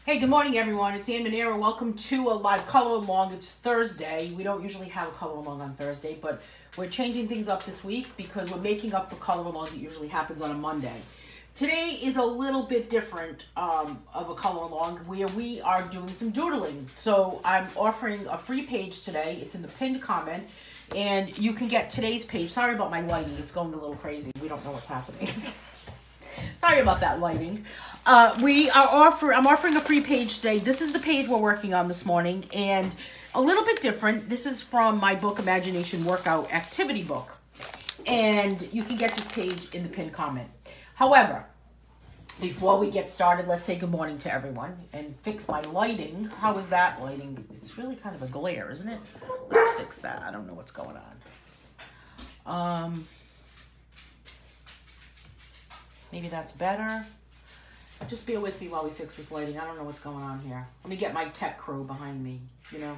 Hey, good morning, everyone. It's Anne Manera. Welcome to a live color along. It's Thursday. We don't usually have a color along on Thursday, but we're changing things up this week because we're making up the color along that usually happens on a Monday. Today is a little bit different of a color along where we are doing some doodling. So I'm offering a free page today. It's in the pinned comment, and you can get today's page. Sorry about my lighting. It's going a little crazy. We don't know what's happening. Sorry about that lighting. I'm offering a free page today. This is the page we're working on this morning, and a little bit different. This is from my book, Imagination Workout Activity Book, and you can get this page in the pinned comment. However, before we get started, let's say good morning to everyone and fix my lighting. How is that lighting? It's really kind of a glare, isn't it? Let's fix that. I don't know what's going on. Maybe that's better. Just bear with me while we fix this lighting. I don't know what's going on here. Let me get my tech crew behind me, you know.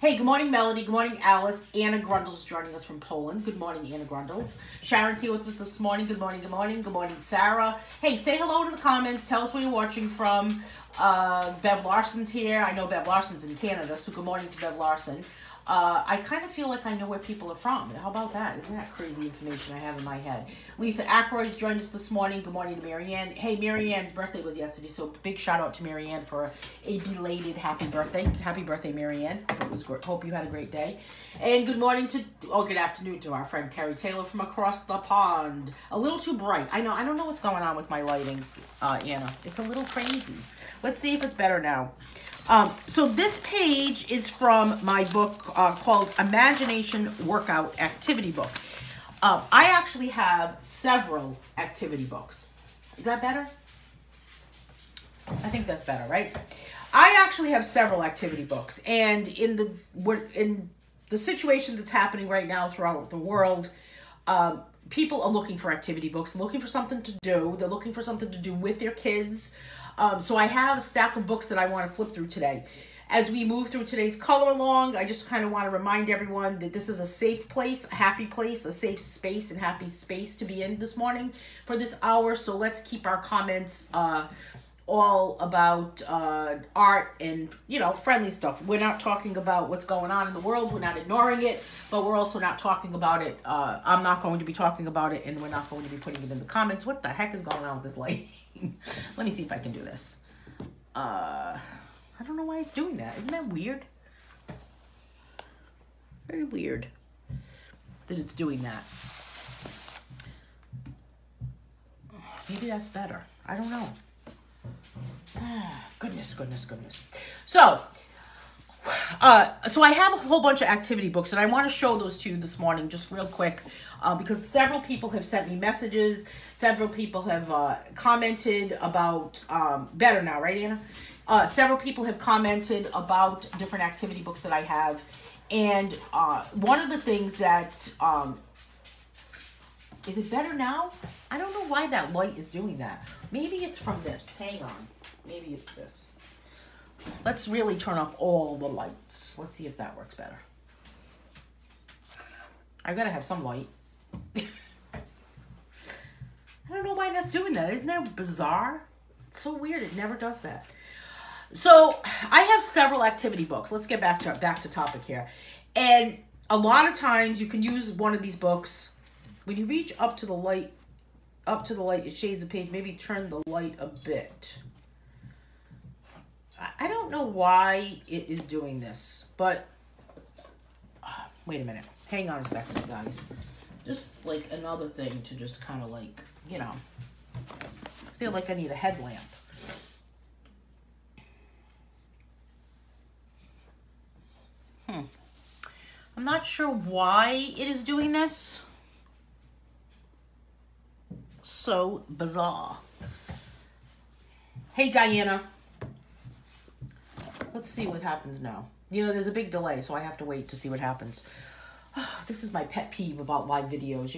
Hey, good morning, Melody. Good morning, Alice. Anna Grundle's joining us from Poland. Good morning, Anna Grundle's. Sharon's here with us this morning. Good morning, good morning. Good morning, Sarah. Hey, say hello in the comments. Tell us where you're watching from. Bev Larson's here. I know Bev Larson's in Canada, so good morning to Bev Larson. I kind of feel like I know where people are from. How about that? Isn't that crazy information I have in my head? Lisa Ackroyd's joined us this morning. Good morning to Marianne. Hey, Marianne's birthday was yesterday, so big shout out to Marianne for a belated happy birthday. Happy birthday, Marianne. Hope you had a great day. And good morning to, good afternoon to our friend Carrie Taylor from across the pond. A little too bright. I don't know what's going on with my lighting, Anna. It's a little crazy. Let's see if it's better now. So this page is from my book called Imagination Workout Activity Book. I actually have several activity books. Is that better? I think that's better, right? I actually have several activity books, and in the situation that's happening right now throughout the world, people are looking for activity books, looking for something to do. They're looking for something to do with their kids. So I have a stack of books that I want to flip through today. As we move through today's color along, I just kind of want to remind everyone that this is a safe place, a happy place, a safe space and happy space to be in this morning for this hour. So let's keep our comments all about art and, friendly stuff. We're not talking about what's going on in the world. We're not ignoring it, but we're also not talking about it. I'm not going to be talking about it, and we're not going to be putting it in the comments. What the heck is going on with this lighting? Let me see if I can do this. I don't know why it's doing that. Isn't that weird? Very weird that it's doing that. Maybe that's better. I don't know. Goodness. So I have a whole bunch of activity books, and I want to show those to you this morning just real quick because several people have sent me messages. Several people have commented about, better now, right, Anna? Several people have commented about different activity books that I have. And one of the things that, is it better now? I don't know why that light is doing that. Maybe it's from this. Hang on. Maybe it's this. Let's really turn off all the lights. Let's see if that works better. I've got to have some light. I don't know why that's doing that. Isn't that bizarre? It's so weird. It never does that. So I have several activity books. Let's get back to topic here. And a lot of times you can use one of these books. When you reach up to the light, it shades the page. Maybe turn the light a bit. I don't know why it is doing this, but wait a minute. Hang on a second, guys. Just like another thing to just kind of like, feel like I need a headlamp. I'm not sure why it is doing this. So bizarre. Hey, Diana. Let's see what happens now. There's a big delay, so I have to wait to see what happens. This is my pet peeve about live videos.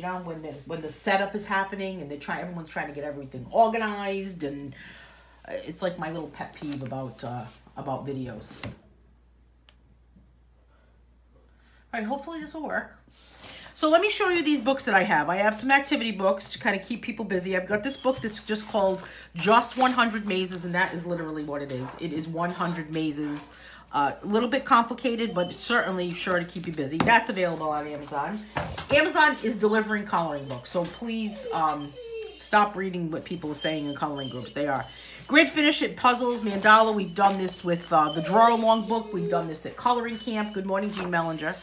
When the setup is happening and everyone's trying to get everything organized, and it's like my little pet peeve about videos. All right, hopefully this will work. So let me show you these books that I have. I have some activity books to kind of keep people busy. I've got this book that's just called Just 100 Mazes, and that is literally what it is. It is 100 mazes. A little bit complicated, but certainly sure to keep you busy. That's available on Amazon. Amazon is delivering coloring books, so please stop reading what people are saying in coloring groups. They are. Grid Finish It Puzzles, Mandala. We've done this with the Draw Along book. We've done this at Coloring Camp. Good morning, Jean Mellinger.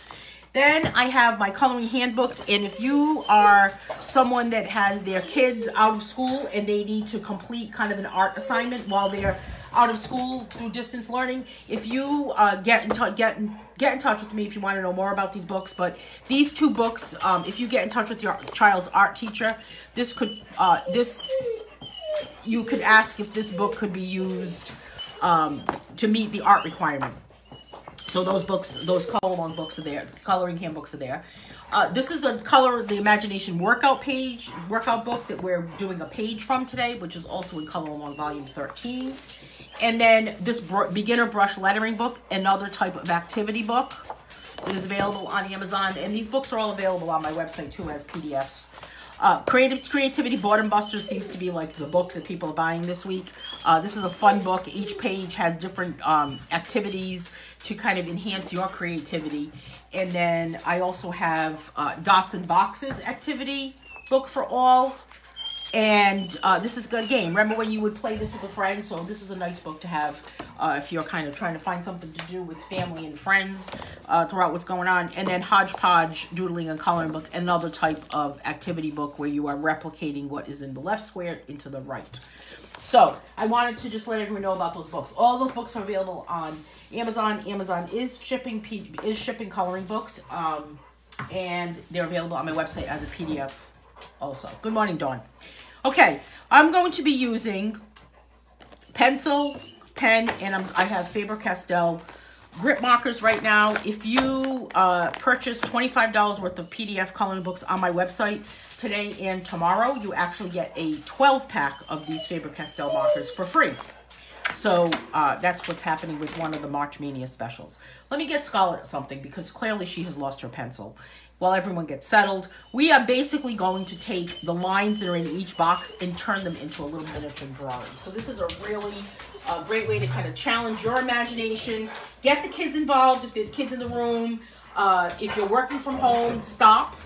Then I have my coloring handbooks, and if you are someone that has their kids out of school and they need to complete kind of an art assignment while they're out of school through distance learning, if you get in touch with me if you want to know more about these books. But these two books, if you get in touch with your child's art teacher, this could you could ask if this book could be used to meet the art requirement. So those books, those color-along books are there. Coloring handbooks are there. This is the Color the Imagination workout book that we're doing a page from today, which is also in Color Along Volume 13. And then this beginner brush lettering book, another type of activity book that is available on Amazon. And these books are all available on my website too as PDFs. Creativity Boredom Busters seems to be like the book that people are buying this week. This is a fun book. Each page has different activities to kind of enhance your creativity. And then I also have Dots and Boxes activity book for all. And this is a good game. Remember when you would play this with a friend? So this is a nice book to have if you're kind of trying to find something to do with family and friends throughout what's going on. And then Hodgepodge Doodling and Coloring book, another type of activity book where you are replicating what is in the left square into the right. So I wanted to just let everyone know about those books. All those books are available on Amazon. Amazon is shipping coloring books, and they're available on my website as a PDF also. Good morning, Dawn. Okay, I'm going to be using pencil, pen, and I have Faber-Castell grip markers right now. If you purchase $25 worth of PDF coloring books on my website today and tomorrow, you actually get a 12-pack of these Faber-Castell markers for free. So that's what's happening with one of the March Mania specials. Let me get Scarlett something because clearly she has lost her pencil. While everyone gets settled, we are basically going to take the lines that are in each box and turn them into a little miniature drawing. So this is a really great way to kind of challenge your imagination. Get the kids involved if there's kids in the room. If you're working from home, stop.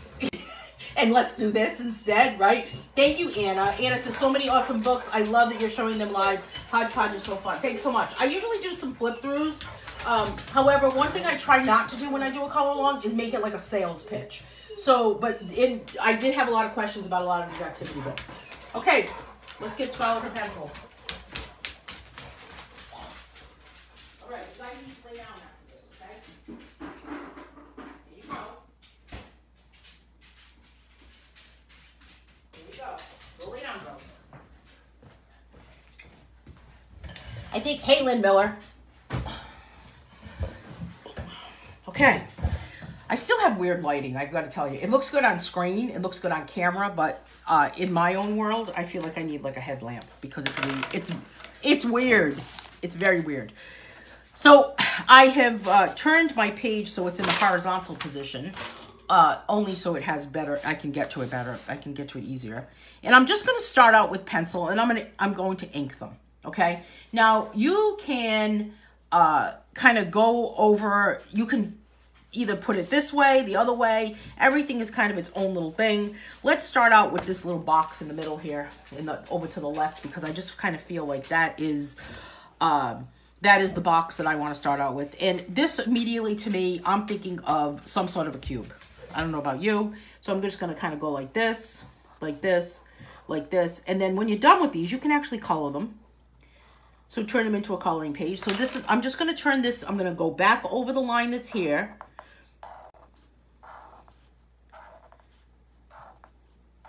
And let's do this instead, right? Thank you, Anna. Anna says, so many awesome books. I love that you're showing them live. Hodgepodge is so fun. Thanks so much. I usually do some flip-throughs. However, one thing I try not to do when I do a color along is make it like a sales pitch. So, I did have a lot of questions about a lot of these activity books. Okay, let's get Scarlett her pencil. All right, you guys need to lay down after this, okay? Here you go. Here you go. Go lay down, girls. I think, hey, Lynn Miller. Okay, I still have weird lighting, I've got to tell you. It looks good on screen, it looks good on camera, but in my own world, I feel like I need like a headlamp because it's weird. It's very weird. So I have turned my page so it's in the horizontal position, only so it has better, I can get to it better, I can get to it easier. And I'm just going to start out with pencil and I'm going to ink them, okay? Now you can kind of go over, you can either put it this way, the other way. Everything is kind of its own little thing. Let's start out with this little box in the middle here, over to the left, because I just kind of feel like that is the box that I want to start out with. And this immediately to me, I'm thinking of some sort of a cube. I don't know about you. So I'm just going to kind of go like this, like this, like this. And then when you're done with these, you can actually color them. So turn them into a coloring page. So this is, I'm just going to turn this, I'm going to go back over the line that's here.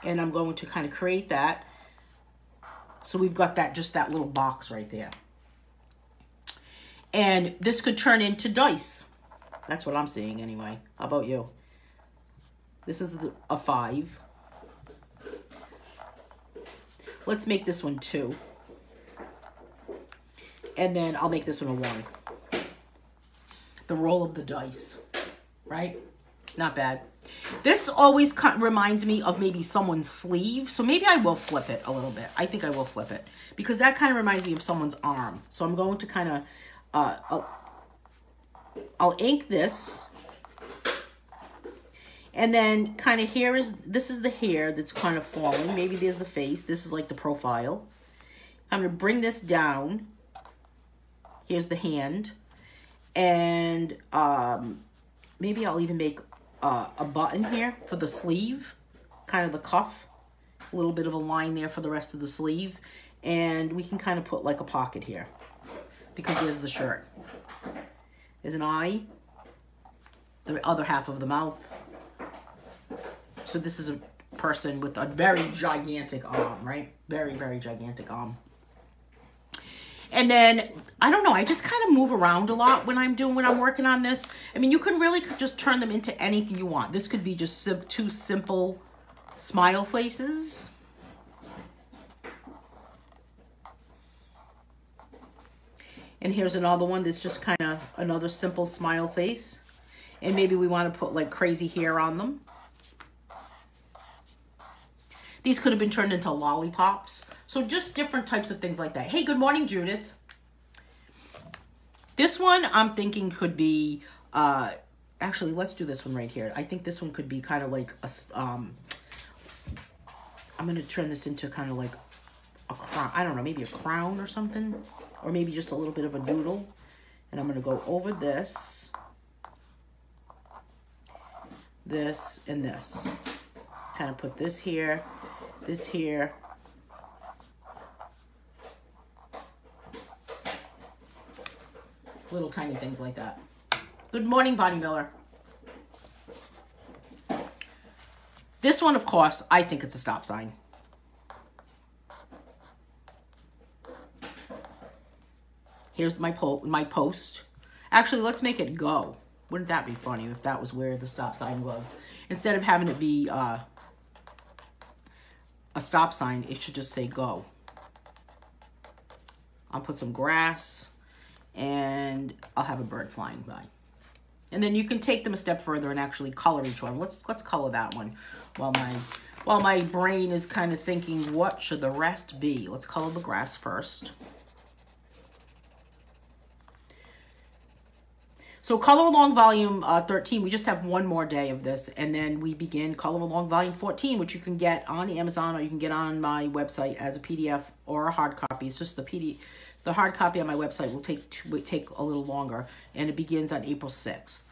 And I'm going to kind of create that. So we've got that, just that little box right there. And this could turn into dice. That's what I'm seeing anyway. How about you? This is a 5. Let's make this one 2. And then I'll make this one a 1. The roll of the dice, right? Not bad. This always reminds me of maybe someone's sleeve. So maybe I will flip it a little bit. I think I will flip it. Because that kind of reminds me of someone's arm. So I'm going to kind of... I'll ink this. And then kind of this is the hair that's kind of falling. Maybe there's the face. This is like the profile. I'm going to bring this down. Here's the hand. And maybe I'll even make a button here for the sleeve. Kind of the cuff. A little bit of a line there for the rest of the sleeve. And we can kind of put like a pocket here. Because there's the shirt. There's an eye. The other half of the mouth. So this is a person with a very gigantic arm, right? Very, very gigantic arm. And then, I don't know, I just kind of move around a lot when I'm working on this. I mean, you can really just turn them into anything you want. This could be just two simple smile faces. And here's another one that's just kind of another simple smile face. And maybe we want to put like crazy hair on them. These could have been turned into lollipops. So just different types of things like that. Hey, good morning, Judith. This one I'm thinking could be, actually, let's do this one right here. I think this one could be kind of like, I'm going to turn this into kind of like a crown. I don't know, maybe a crown or something. Or maybe just a little bit of a doodle. And I'm going to go over this, and this. Kind of put this here. This here. Little tiny things like that. Good morning, Bonnie Miller. This one, of course, I think it's a stop sign. Here's my post. Actually, let's make it go. Wouldn't that be funny if that was where the stop sign was? Instead of having it be a stop sign, it should just say go. I'll put some grass and I'll have a bird flying by. And then you can take them a step further and actually color each one. Let's color that one while my brain is kind of thinking, what should the rest be? Let's color the grass first. So Color Along Volume 13, we just have one more day of this, and then we begin Color Along Volume 14, which you can get on Amazon or you can get on my website as a PDF or a hard copy. It's just the PDF. The hard copy on my website will take a little longer, and it begins on April 6th.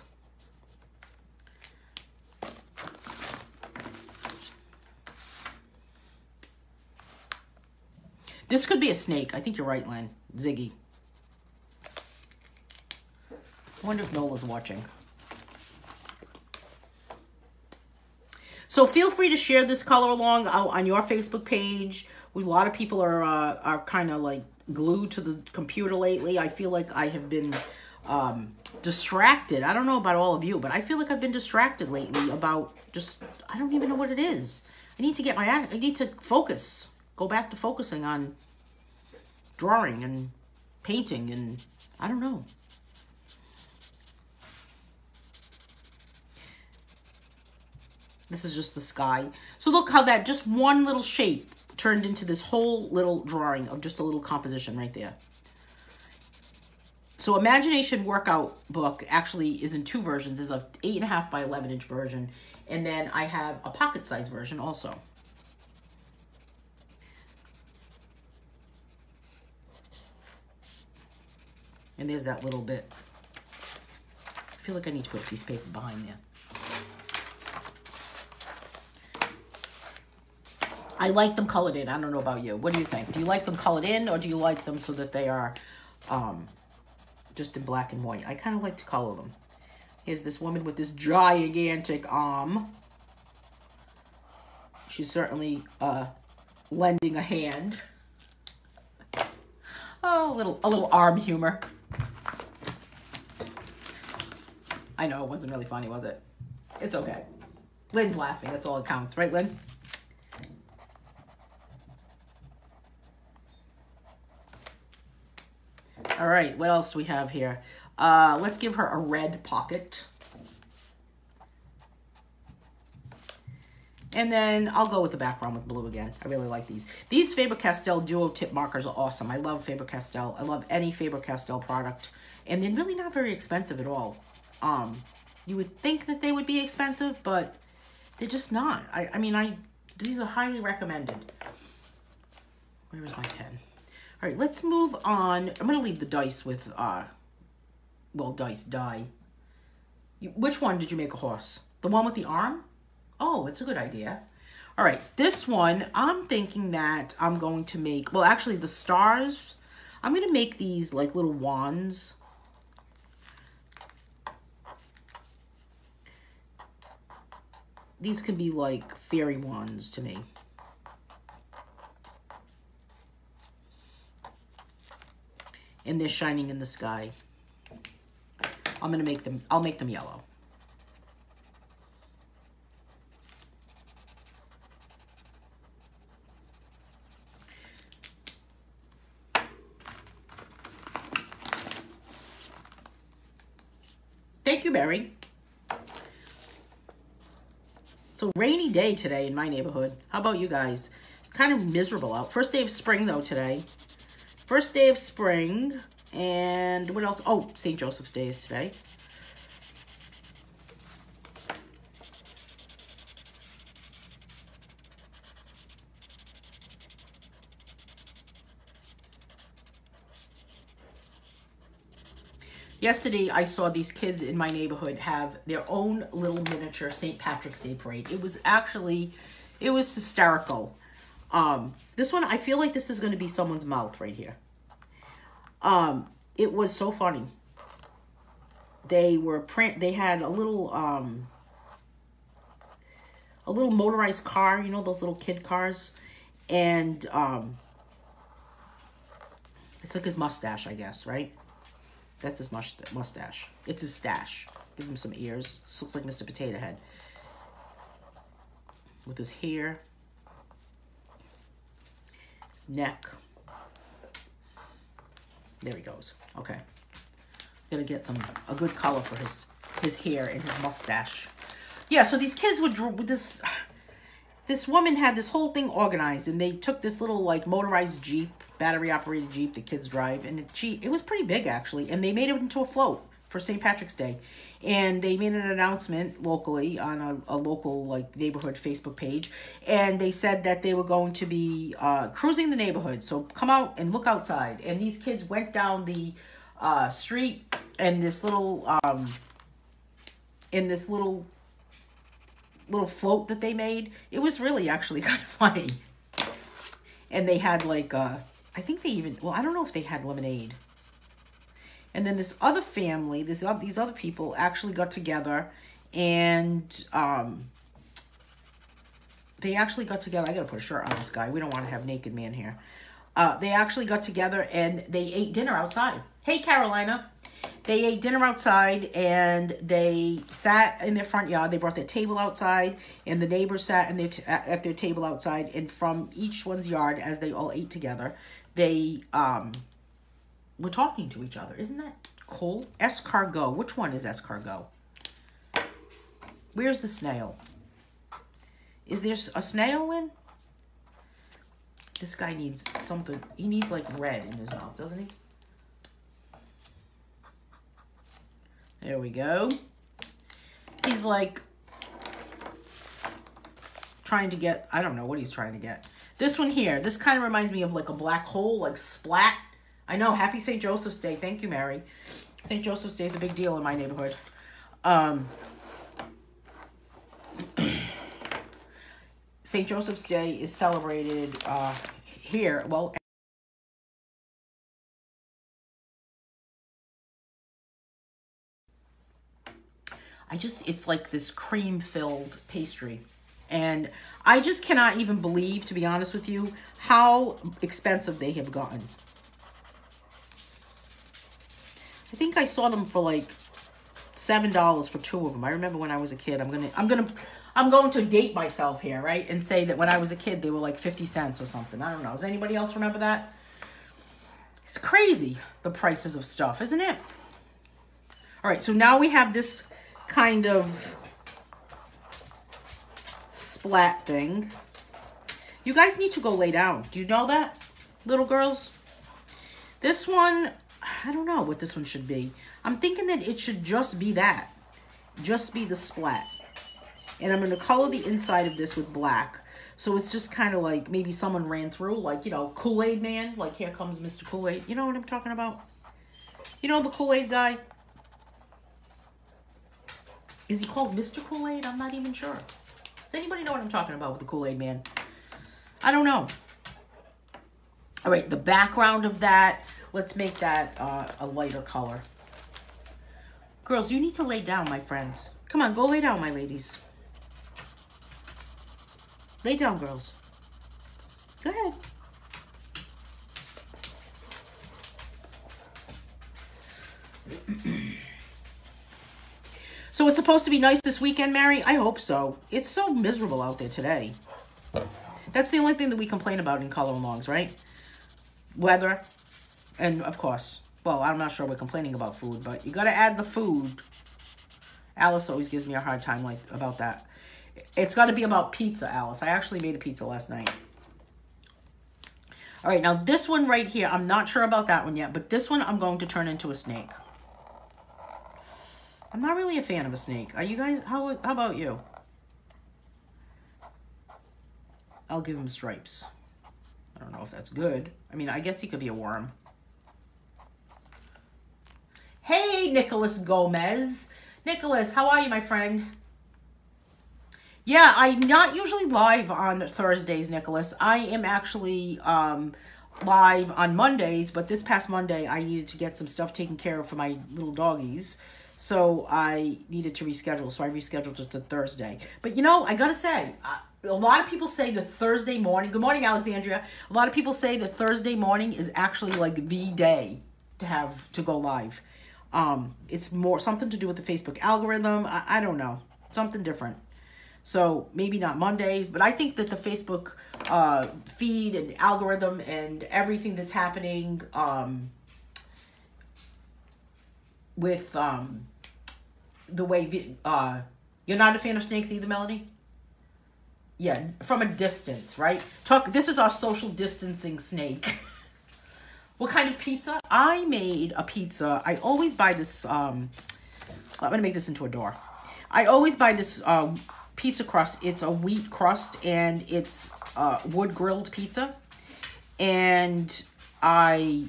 This could be a snake. I think you're right, Lynn. Ziggy. I wonder if Nola's watching. So feel free to share this color along on your Facebook page. A lot of people are kind of like glued to the computer lately. I feel like I have been distracted. I don't know about all of you, but I feel like I've been distracted lately about just, I don't even know what it is. I need to focus. Go back to focusing on drawing and painting and I don't know. This is just the sky. So look how that just one little shape turned into this whole little drawing of just a little composition right there. So Imagination Workout book actually is in two versions. There's a 8.5 by 11 inch version. And then I have a pocket size version also. And there's that little bit. I feel like I need to put a piece of paper behind there. I like them colored in. I don't know about you. What do you think? Do you like them colored in or do you like them so that they are just in black and white? I kind of like to color them. Here's this woman with this gigantic arm. She's certainly lending a hand. Oh, a little arm humor. I know, it wasn't really funny, was it? It's okay. Lynn's laughing. That's all that counts. Right, Lynn? All right, what else do we have here? Let's give her a red pocket. And then I'll go with the background with blue again. I really like these. These Faber-Castell Duo Tip markers are awesome. I love Faber-Castell. I love any Faber-Castell product. And they're really not very expensive at all. You would think that they would be expensive, but they're just not. I mean, these are highly recommended. Where is my pen? All right, let's move on. I'm going to leave the dice with, well, die. Which one did you make a horse? The one with the arm? Oh, it's a good idea. All right, this one, I'm thinking that I'm going to make, well, actually the stars, I'm going to make these like little wands. These can be like fairy wands to me. And they're shining in the sky. I'm going to make them, I'll make them yellow. Thank you, Mary. So rainy day today in my neighborhood. How about you guys? Kind of miserable out. First day of spring though today. First day of spring. And what else? Oh, St. Joseph's Day is today. Yesterday, I saw these kids in my neighborhood have their own little miniature St. Patrick's Day parade. It was actually, it was hysterical. This one, I feel like this is going to be someone's mouth right here. It was so funny. They had a little motorized car, you know, those little kid cars. And, it's like his mustache, I guess, right? That's his mustache. It's his stash. Give him some ears. This looks like Mr. Potato Head. With his hair. His neck. There he goes. Okay. Gonna get a good color for his hair and his mustache. Yeah, so these kids would draw this woman had this whole thing organized, and they took this little like motorized Jeep, battery operated Jeep the kids drive, and it was pretty big actually, and they made it into a float for St. Patrick's Day. And they made an announcement locally on a local like neighborhood Facebook page, and they said that they were going to be cruising the neighborhood, so come out and look outside. And these kids went down the street and this little little float that they made. It was really actually kind of funny. And they had like I think they even, well, I don't know if they had lemonade. And then this other family, these other people actually got together, and they actually got together. I gotta put a shirt on this guy. We don't want to have naked man here. They actually got together and they ate dinner outside. Hey, Carolina. They ate dinner outside, and they sat in their front yard. They brought their table outside, and the neighbors sat at their table outside. And from each one's yard, as they all ate together, they were talking to each other. Isn't that cool? Escargot. Which one is escargot? Where's the snail? Is there a snail in? This guy needs something. He needs like red in his mouth, doesn't he? There we go. He's like trying to get, I don't know what he's trying to get. This one here, this kind of reminds me of like a black hole, like splat. I know, happy St. Joseph's Day. Thank you, Mary. St. Joseph's Day is a big deal in my neighborhood. St. Joseph's Day is celebrated here. Well, it's like this cream-filled pastry. And I just cannot even believe, to be honest with you, how expensive they have gotten. I think I saw them for like $7 for 2 of them. I remember when I was a kid. I'm going to date myself here, right? And say that when I was a kid, they were like 50 cents or something. I don't know. Does anybody else remember that? It's crazy, the prices of stuff, isn't it? All right, so now we have this kind of splat thing. You guys need to go lay down. Do you know that, little girls? This one, I don't know what this one should be. I'm thinking that it should just be that. Just be the splat. And I'm going to color the inside of this with black. So it's just kind of like maybe someone ran through, like, you know, Kool-Aid Man. Like, here comes Mr. Kool-Aid. You know what I'm talking about? You know the Kool-Aid guy? Is he called Mr. Kool-Aid? I'm not even sure. Does anybody know what I'm talking about with the Kool-Aid Man? I don't know. All right, the background of that, let's make that a lighter color. Girls, you need to lay down, my friends. Come on, go lay down, my ladies. Lay down, girls. Go ahead. So it's supposed to be nice this weekend, Mary? I hope so. It's so miserable out there today. That's the only thing that we complain about in color-alongs, right? Weather. And, of course, well, I'm not sure we're complaining about food, but you got to add the food. Alice always gives me a hard time about that. It's got to be about pizza, Alice. I actually made a pizza last night. All right, now this one right here, I'm not sure about that one yet, but this one I'm going to turn into a snake. I'm not really a fan of a snake. Are you guys, how about you? I'll give him stripes. I don't know if that's good. I mean, I guess he could be a worm. Hey, Nicholas Gomez. Nicholas, how are you, my friend? Yeah, I'm not usually live on Thursdays, Nicholas. I am actually live on Mondays, but this past Monday, I needed to get some stuff taken care of for my little doggies. So I needed to reschedule, so I rescheduled it to Thursday. But, you know, I got to say, a lot of people say that Thursday morning, good morning, Alexandria. A lot of people say that Thursday morning is actually like the day to go live. It's more something to do with the Facebook algorithm. I don't know, something different. So maybe not Mondays, but I think that the Facebook feed and algorithm and everything that's happening with the way you're not a fan of snakes either, Melanie? Yeah, from a distance, right? This is our social distancing snake. What kind of pizza? I made a pizza. I always buy this, I'm going to make this into a door. I always buy this pizza crust. It's a wheat crust, and it's wood grilled pizza. And I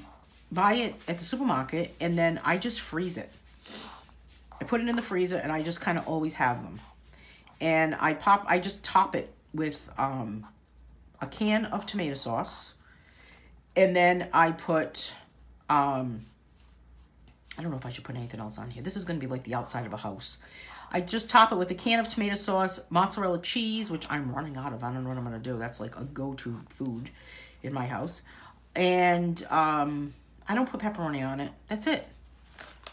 buy it at the supermarket, and then I just freeze it. I put it in the freezer, and I just kind of always have them. And I just top it with a can of tomato sauce. And then I put, I don't know if I should put anything else on here. This is going to be like the outside of a house. I just top it with a can of tomato sauce, mozzarella cheese, which I'm running out of. I don't know what I'm going to do. That's like a go-to food in my house. And I don't put pepperoni on it. That's it.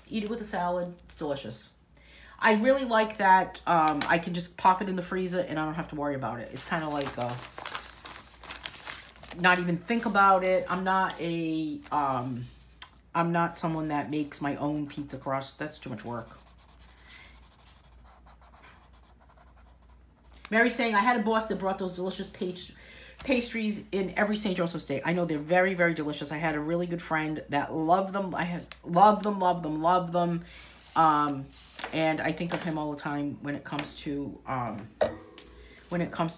Eat it with a salad. It's delicious. I really like that I can just pop it in the freezer and I don't have to worry about it. It's kind of like not even think about it. I'm not someone that makes my own pizza crust. That's too much work. Mary's saying, I had a boss that brought those delicious pastries in every St. Joseph's Day. I know they're very, very delicious. I had a really good friend that loved them. Loved them. And I think of him all the time when it comes to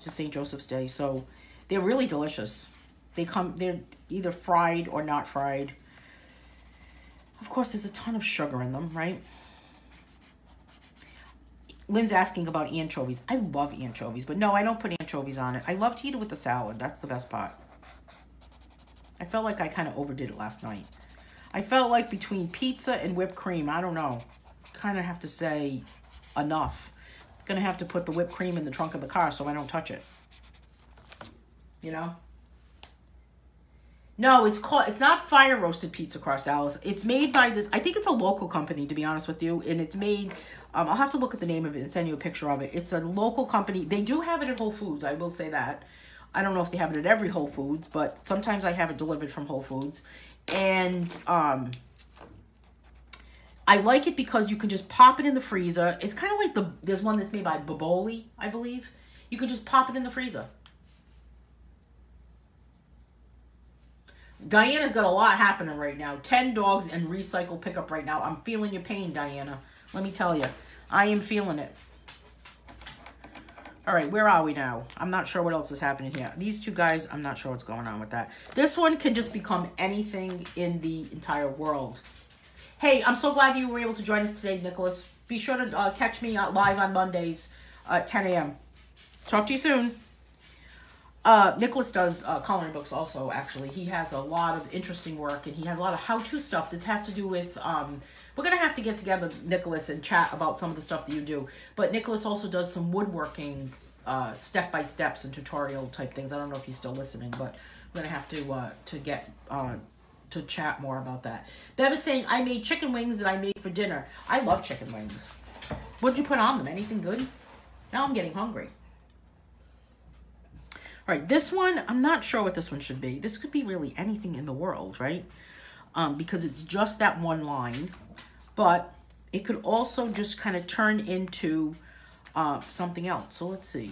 St. Joseph's Day. So they're really delicious. They're either fried or not fried. Of course, there's a ton of sugar in them, right? Lynn's asking about anchovies. I love anchovies, but no, I don't put anchovies on it. I love to eat it with the salad. That's the best part. I felt like I kind of overdid it last night. I felt like between pizza and whipped cream, I don't know, kind of have to say enough. I'm going to have to put the whipped cream in the trunk of the car so I don't touch it. You know? No, it's not fire roasted pizza crust, Alice. It's made by this, I think it's a local company, to be honest with you. And it's made, I'll have to look at the name of it and send you a picture of it. It's a local company. They do have it at Whole Foods, I will say that. I don't know if they have it at every Whole Foods, but sometimes I have it delivered from Whole Foods. And I like it because you can just pop it in the freezer. It's kind of like there's one that's made by Boboli, I believe. You could just pop it in the freezer. Diana's got a lot happening right now. 10 dogs and recycle pickup right now. I'm feeling your pain, Diana. Let me tell you. I am feeling it. All right, where are we now? I'm not sure what else is happening here. These two guys, I'm not sure what's going on with that. This one can just become anything in the entire world. Hey, I'm so glad you were able to join us today, Nicholas. Be sure to catch me live on Mondays at 10 a.m. Talk to you soon. Nicholas does coloring books also, actually. He has a lot of interesting work, and he has a lot of how-to stuff that has to do with... we're going to have to get together, Nicholas, and chat about some of the stuff that you do. But Nicholas also does some woodworking step-by-steps and tutorial-type things. I don't know if he's still listening, but we're going to have to get... to chat more about that. Bev is saying, I made chicken wings that I made for dinner. I love chicken wings. What'd you put on them? Anything good? Now I'm getting hungry. All right, this one, I'm not sure what this one should be. This could be really anything in the world, right? Because it's just that one line. But it could also just kind of turn into something else. So let's see.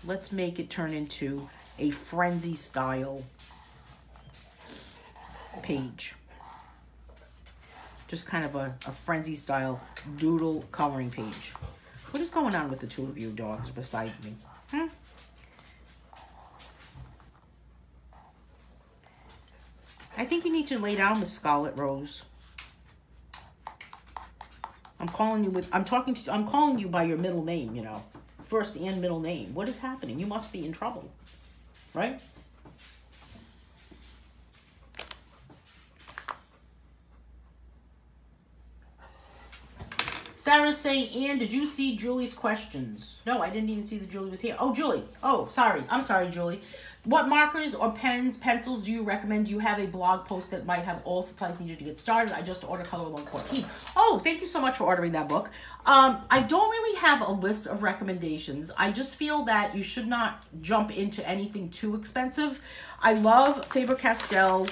Let's make it turn into a frenzy style page. Just kind of a frenzy style doodle coloring page. What is going on with the two of you dogs besides me? I think you need to lay down, Miss Scarlet Rose. I'm calling you by your middle name, you know. First and middle name. What is happening? You must be in trouble. Right? Sarah's saying, Anne, did you see Julie's questions? No, I didn't even see that Julie was here. Oh, Julie. Oh, sorry. I'm sorry, Julie. What markers or pens, pencils do you recommend? Do you have a blog post that might have all supplies needed to get started? I just ordered Color 114. Oh, thank you so much for ordering that book. I don't really have a list of recommendations. I just feel that you should not jump into anything too expensive. I love Faber-Castell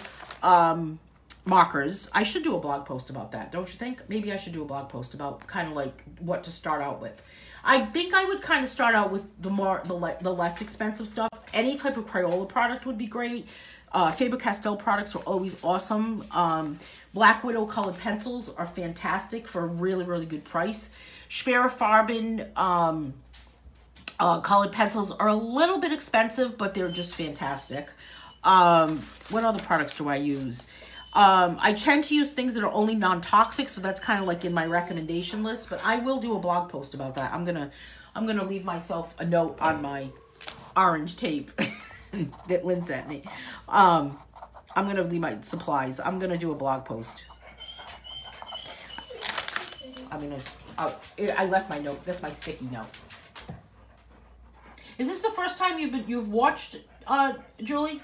markers. I should do a blog post about that, don't you think? Maybe I should do a blog post about kind of like what to start out with. I think I would kind of start out with the less expensive stuff. Any type of Crayola product would be great. Faber-Castell products are always awesome. Black Widow colored pencils are fantastic for a really, really good price. Schwerer-Farben colored pencils are a little bit expensive, but they're just fantastic. What other products do I use? I tend to use things that are only non-toxic, so that's kind of like in my recommendation list, but I will do a blog post about that. I'm gonna leave myself a note on my orange tape that Lynn sent me. I'm gonna leave my supplies. I'm gonna do a blog post. I left my note. That's my sticky note. Is this the first time you've watched, Julie?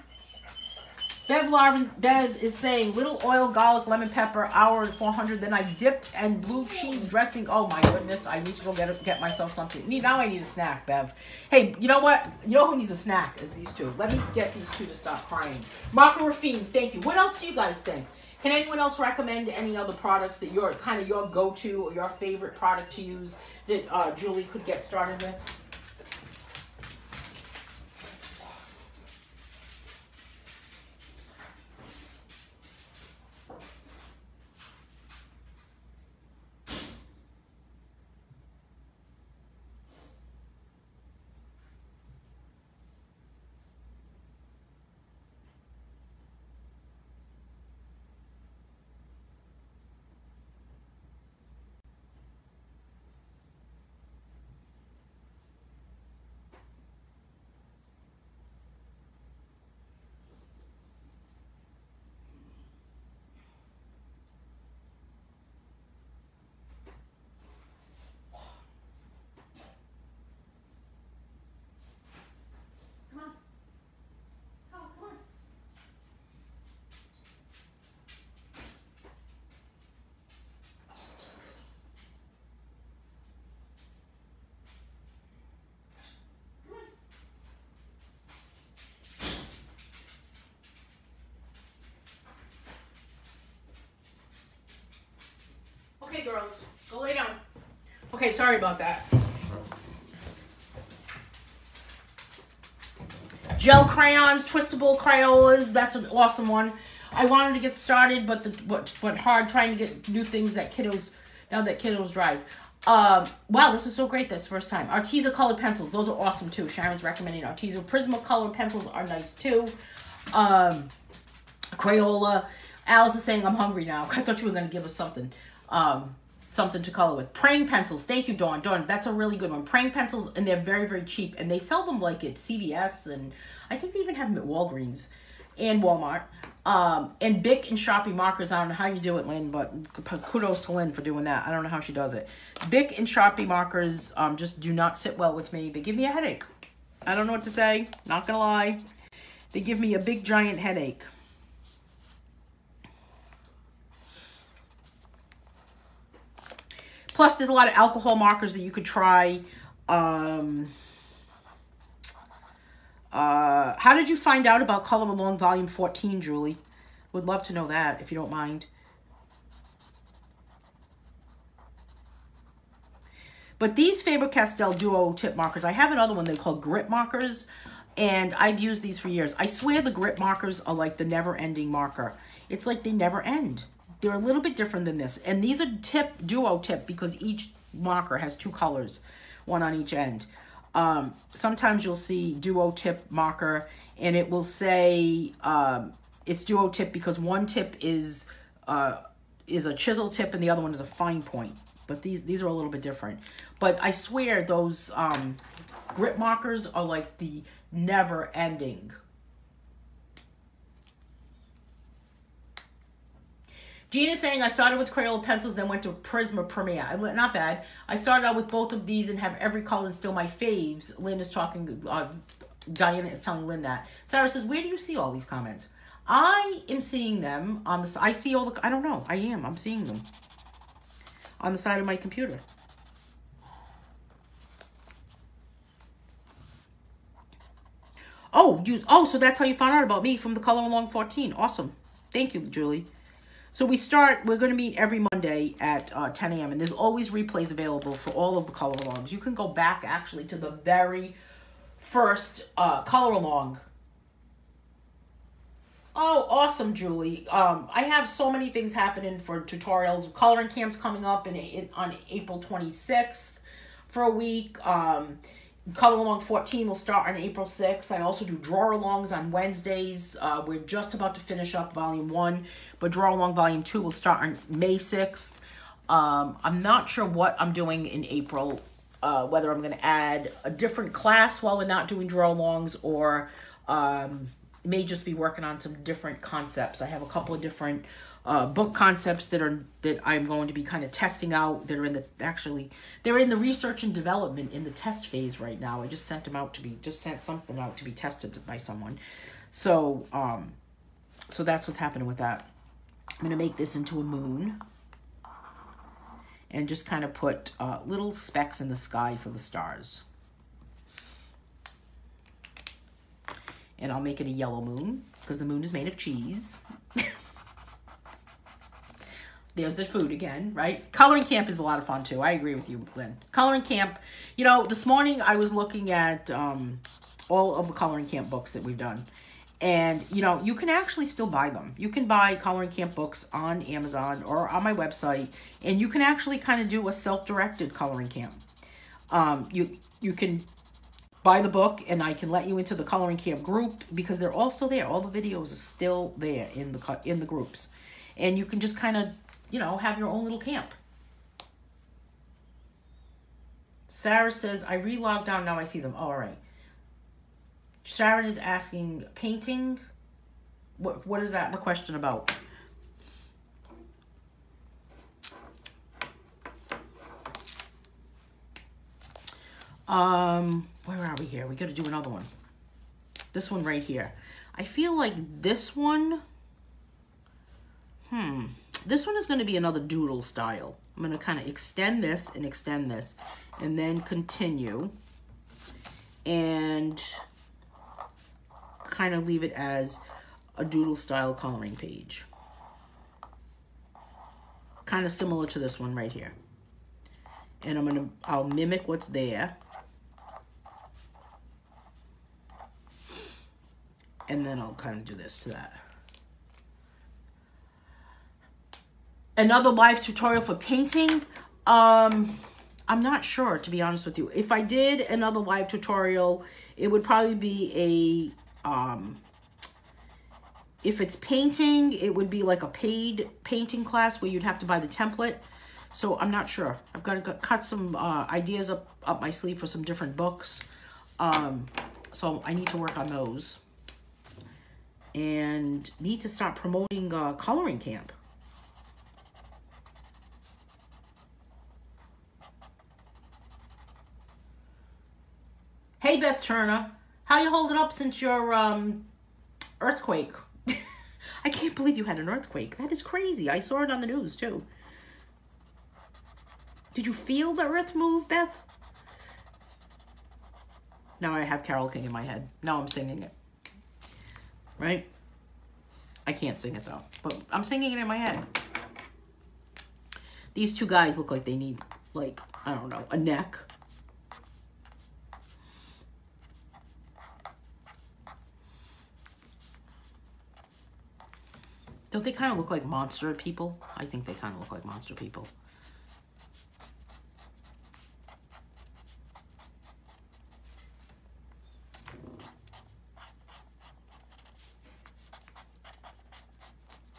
Bev is saying, little oil, garlic, lemon pepper, hour and 400. Then I dipped and blue cheese dressing. Oh my goodness, I need to go get myself something. Now I need a snack, Bev. Hey, you know what? You know who needs a snack is these two. Let me get these two to stop crying. Marco Raffines, thank you. What else do you guys think? Can anyone else recommend any other products that you're kind of your go-to or your favorite product to use that Julie could get started with? Okay, girls, go lay down. Okay, sorry about that. Gel crayons, twistable Crayolas. That's an awesome one. I wanted to get started, but hard trying to get new things that kiddos, now that kiddos drive. Wow, this is so great. This first time. Arteza colored pencils. Those are awesome too. Sharon's recommending Arteza. Prismacolor pencils are nice too. Crayola. Alice is saying, I'm hungry now. I thought you were going to give us something. Something to color with. Praying pencils. Thank you, Dawn. Dawn, that's a really good one. Praying pencils, and they're very, very cheap. And they sell them like at CVS, and I think they even have them at Walgreens and Walmart. And Bic and Sharpie markers. I don't know how you do it, Lynn, but kudos to Lynn for doing that. I don't know how she does it. Bic and Sharpie markers just do not sit well with me. They give me a headache. I don't know what to say. Not gonna lie. They give me a big, giant headache. Plus, there's a lot of alcohol markers that you could try. How did you find out about Color Along Volume 14, Julie? Would love to know that, if you don't mind. But these Faber-Castell Duo Tip markers, I have another one they're called Grit markers, and I've used these for years. I swear the Grit markers are like the never-ending marker. It's like they never end. They're a little bit different than this. And these are duo tip because each marker has two colors, one on each end. Sometimes you'll see duo tip marker and it will say it's duo tip because one tip is a chisel tip and the other one is a fine point. But these are a little bit different. But I swear those Grit markers are like the never ending. Gina's saying, I started with Crayola pencils, then went to Prisma Premier. Not bad. I started out with both of these and have every color and still my faves. Lynn is talking, Diana is telling Lynn that. Sarah says, where do you see all these comments? I am seeing them on the, I see all the, I don't know, I'm seeing them on the side of my computer. Oh, so that's how you found out about me, from the Color Along 14. Awesome. Thank you, Julie. So we're going to meet every Monday at 10 a.m. And there's always replays available for all of the color alongs. You can go back actually to the very first color along. Oh, awesome, Julie. I have so many things happening for tutorials. Coloring camps coming up on April 26th for a week. Color Along 14 will start on April 6th. I also do Draw Alongs on Wednesdays. We're just about to finish up Volume 1, but Draw Along Volume 2 will start on May 6th. I'm not sure what I'm doing in April, whether I'm going to add a different class while we're not doing Draw Alongs, or may just be working on some different concepts. I have a couple of different book concepts that I'm going to be kind of testing out. They're in the research and development in the test phase right now. I just sent something out to be tested by someone. So so that's what's happening with that. I'm going to make this into a moon and just kind of put little specks in the sky for the stars. And I'll make it a yellow moon because the moon is made of cheese. There's the food again, right? Coloring camp is a lot of fun too. I agree with you, Lynn. Coloring camp, you know, this morning I was looking at all of the coloring camp books that we've done. And, you know, you can actually still buy them. You can buy coloring camp books on Amazon or on my website. And you can actually kind of do a self-directed coloring camp. You can buy the book and I can let you into the coloring camp group because they're all still there. All the videos are still there in the groups. And you can just kind of, you know, have your own little camp. Sarah says, I re-logged out, now I see them. Oh, all right. Sharon is asking, painting? What is that the question about? Where are we here? We got to do another one. This one right here. I feel like this one, this one is going to be another doodle style. I'm going to kind of extend this and then continue and kind of leave it as a doodle style coloring page. Kind of similar to this one right here. And I'll mimic what's there. And then I'll kind of do this to that. Another live tutorial for painting. I'm not sure, to be honest with you. If I did another live tutorial, it would probably be a, if it's painting, it would be like a paid painting class where you'd have to buy the template. So I'm not sure. I've got to cut some ideas up my sleeve for some different books. So I need to work on those. And need to start promoting coloring camp. Hey, Beth Turner. How you holding up since your earthquake? I can't believe you had an earthquake. That is crazy. I saw it on the news, too. Did you feel the earth move, Beth? Now I have Carole King in my head. Now I'm singing it. Right? I can't sing it, though. But I'm singing it in my head. These two guys look like they need, like, I don't know, a neck. Don't they kind of look like monster people? I think they kind of look like monster people.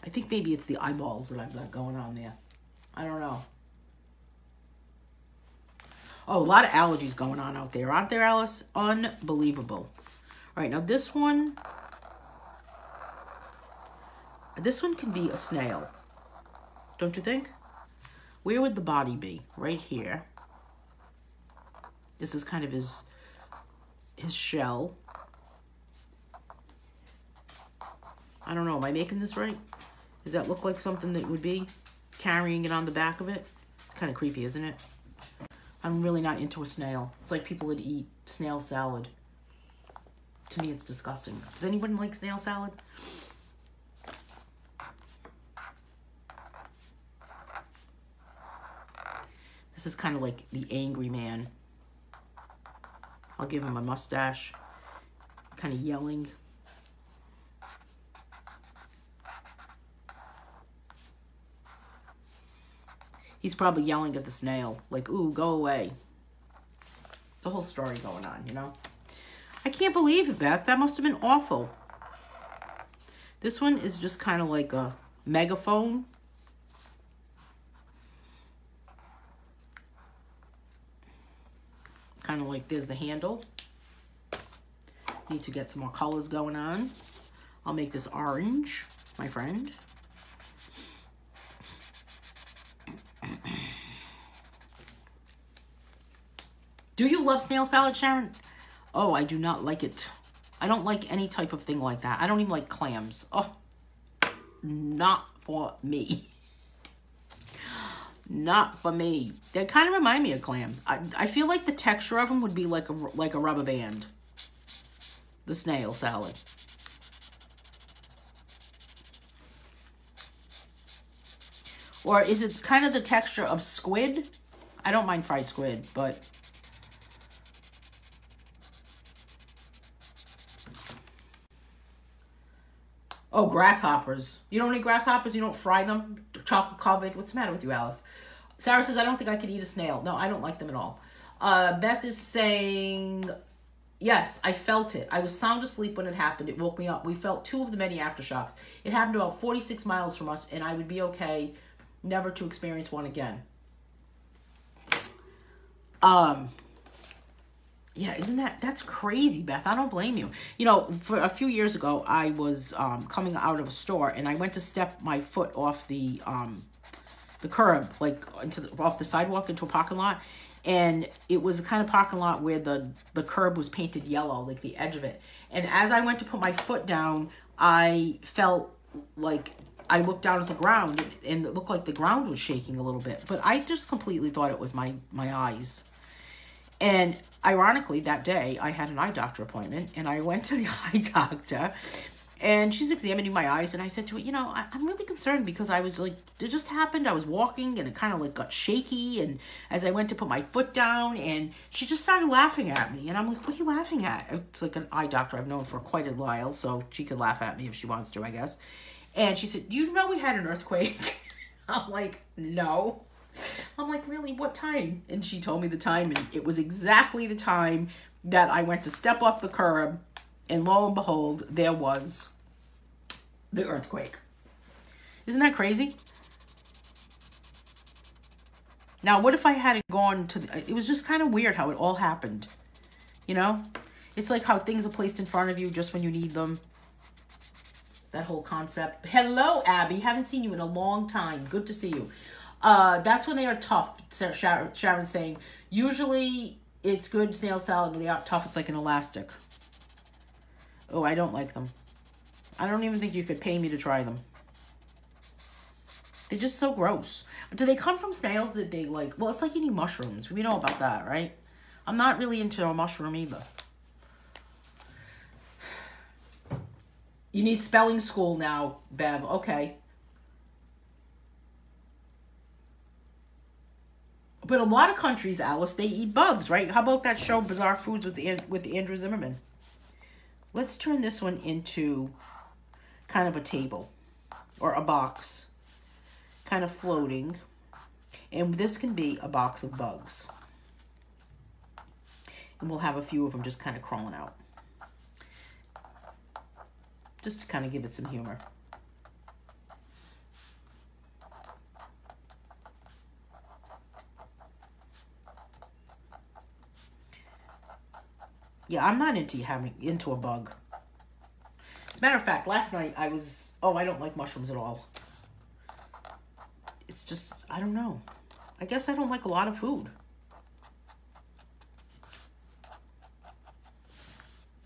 I think maybe it's the eyeballs that I've got going on there. I don't know. Oh, a lot of allergies going on out there. Aren't there, Alice? Unbelievable. All right, now this one can be a snail. Don't you think? Where would the body be? Right here. This is kind of his shell. I don't know. Am I making this right? Does that look like something that would be carrying it on the back of it? Kind of creepy, isn't it? I'm really not into a snail. It's like people that eat snail salad. To me, it's disgusting. Does anyone like snail salad? This is kind of like the angry man. I'll give him a mustache. Kind of yelling. He's probably yelling at the snail. Like, ooh, go away. It's a whole story going on, you know? I can't believe it, Beth. That must have been awful. This one is just kind of like a megaphone. Kind of like there's the handle. Need to get some more colors going on. I'll make this orange, my friend. Do you love snail salad, Sharon? Oh, I do not like it. I don't like any type of thing like that. I don't even like clams. Oh, not for me. Not for me. They kind of remind me of clams. I feel like the texture of them would be like a rubber band. The snail salad. Or is it kind of the texture of squid? I don't mind fried squid, but... Oh, grasshoppers. You don't eat grasshoppers? You don't fry them? Chocolate covered? What's the matter with you, Alice? Sarah says, I don't think I could eat a snail. No, I don't like them at all. Beth is saying, yes, I felt it. I was sound asleep when it happened. It woke me up. We felt 2 of the many aftershocks. It happened about 46 miles from us, and I would be okay never to experience one again. Yeah, that's crazy, Beth. I don't blame you. You know, for a few years ago, I was coming out of a store, and I went to step my foot off the curb, like off the sidewalk into a parking lot, and it was the kind of parking lot where the curb was painted yellow, like the edge of it. And as I went to put my foot down, I felt like I looked down at the ground, and it looked like the ground was shaking a little bit. But I just completely thought it was my eyes. And ironically, that day, I had an eye doctor appointment, and I went to the eye doctor, And she's examining my eyes, and I said to her, you know, I'm really concerned because I was like, it just happened. I was walking, and it kind of like got shaky, and as I went to put my foot down, and she just started laughing at me. And I'm like, what are you laughing at? It's like an eye doctor I've known for quite a while, so she could laugh at me if she wants to, I guess. And she said, you know we had an earthquake? I'm like, no. I'm like, really, what time? And she told me the time, and it was exactly the time that I went to step off the curb, and lo and behold, there was the earthquake. Isn't that crazy? Now, what if I hadn't gone to... It was just kind of weird how it all happened. You know? It's like how things are placed in front of you just when you need them. That whole concept. Hello, Abby. Haven't seen you in a long time. Good to see you. That's when they are tough, Sharon's saying. Usually, it's good snail salad. When they are tough, it's like an elastic. Oh, I don't like them. I don't even think you could pay me to try them. They're just so gross. Do they come from snails that they like... Well, it's like eating mushrooms. We know about that, right? I'm not really into a mushroom either. You need spelling school now, Bev. Okay. But a lot of countries, Alice, they eat bugs, right? How about that show, Bizarre Foods, with Andrew Zimmerman? Let's turn this one into kind of a table or a box, kind of floating. And this can be a box of bugs. And we'll have a few of them just kind of crawling out. Just to kind of give it some humor. Yeah, I'm not into a bug. Matter of fact, last night I was... Oh, I don't like mushrooms at all. It's just, I don't know. I guess I don't like a lot of food.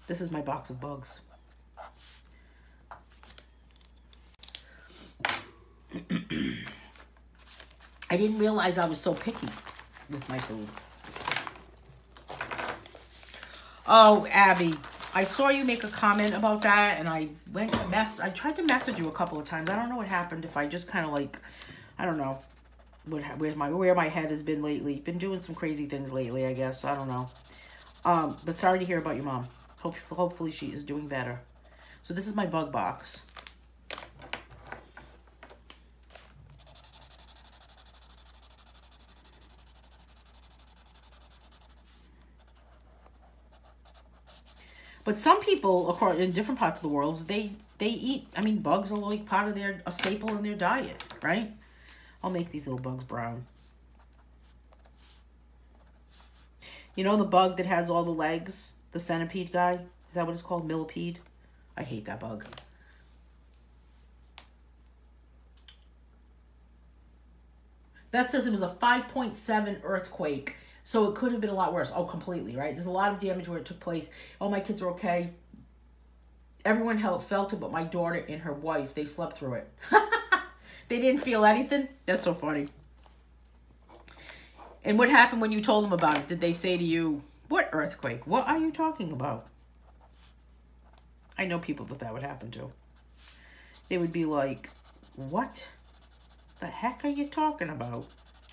This is my box of bugs. I didn't realize I was so picky with my food. Oh, Abby, I saw you make a comment about that, and I tried to message you a couple of times. I don't know what happened. If I just kind of like, I don't know where my head has been lately. Been doing some crazy things lately, I guess. I don't know. But sorry to hear about your mom. Hopefully she is doing better. So this is my bug box. But some people, of course, in different parts of the world, they eat, I mean, bugs are like part of a staple in their diet, right? I'll make these little bugs brown. You know the bug that has all the legs? The centipede guy? Is that what it's called? Millipede? I hate that bug. That says it was a 5.7 earthquake. So it could have been a lot worse. Oh, completely, right? There's a lot of damage where it took place. Oh, my kids are okay. Everyone felt it, but my daughter and her wife, they slept through it. They didn't feel anything? That's so funny. And what happened when you told them about it? Did they say to you, what earthquake? What are you talking about? I know people that would happen to. They would be like, what the heck are you talking about?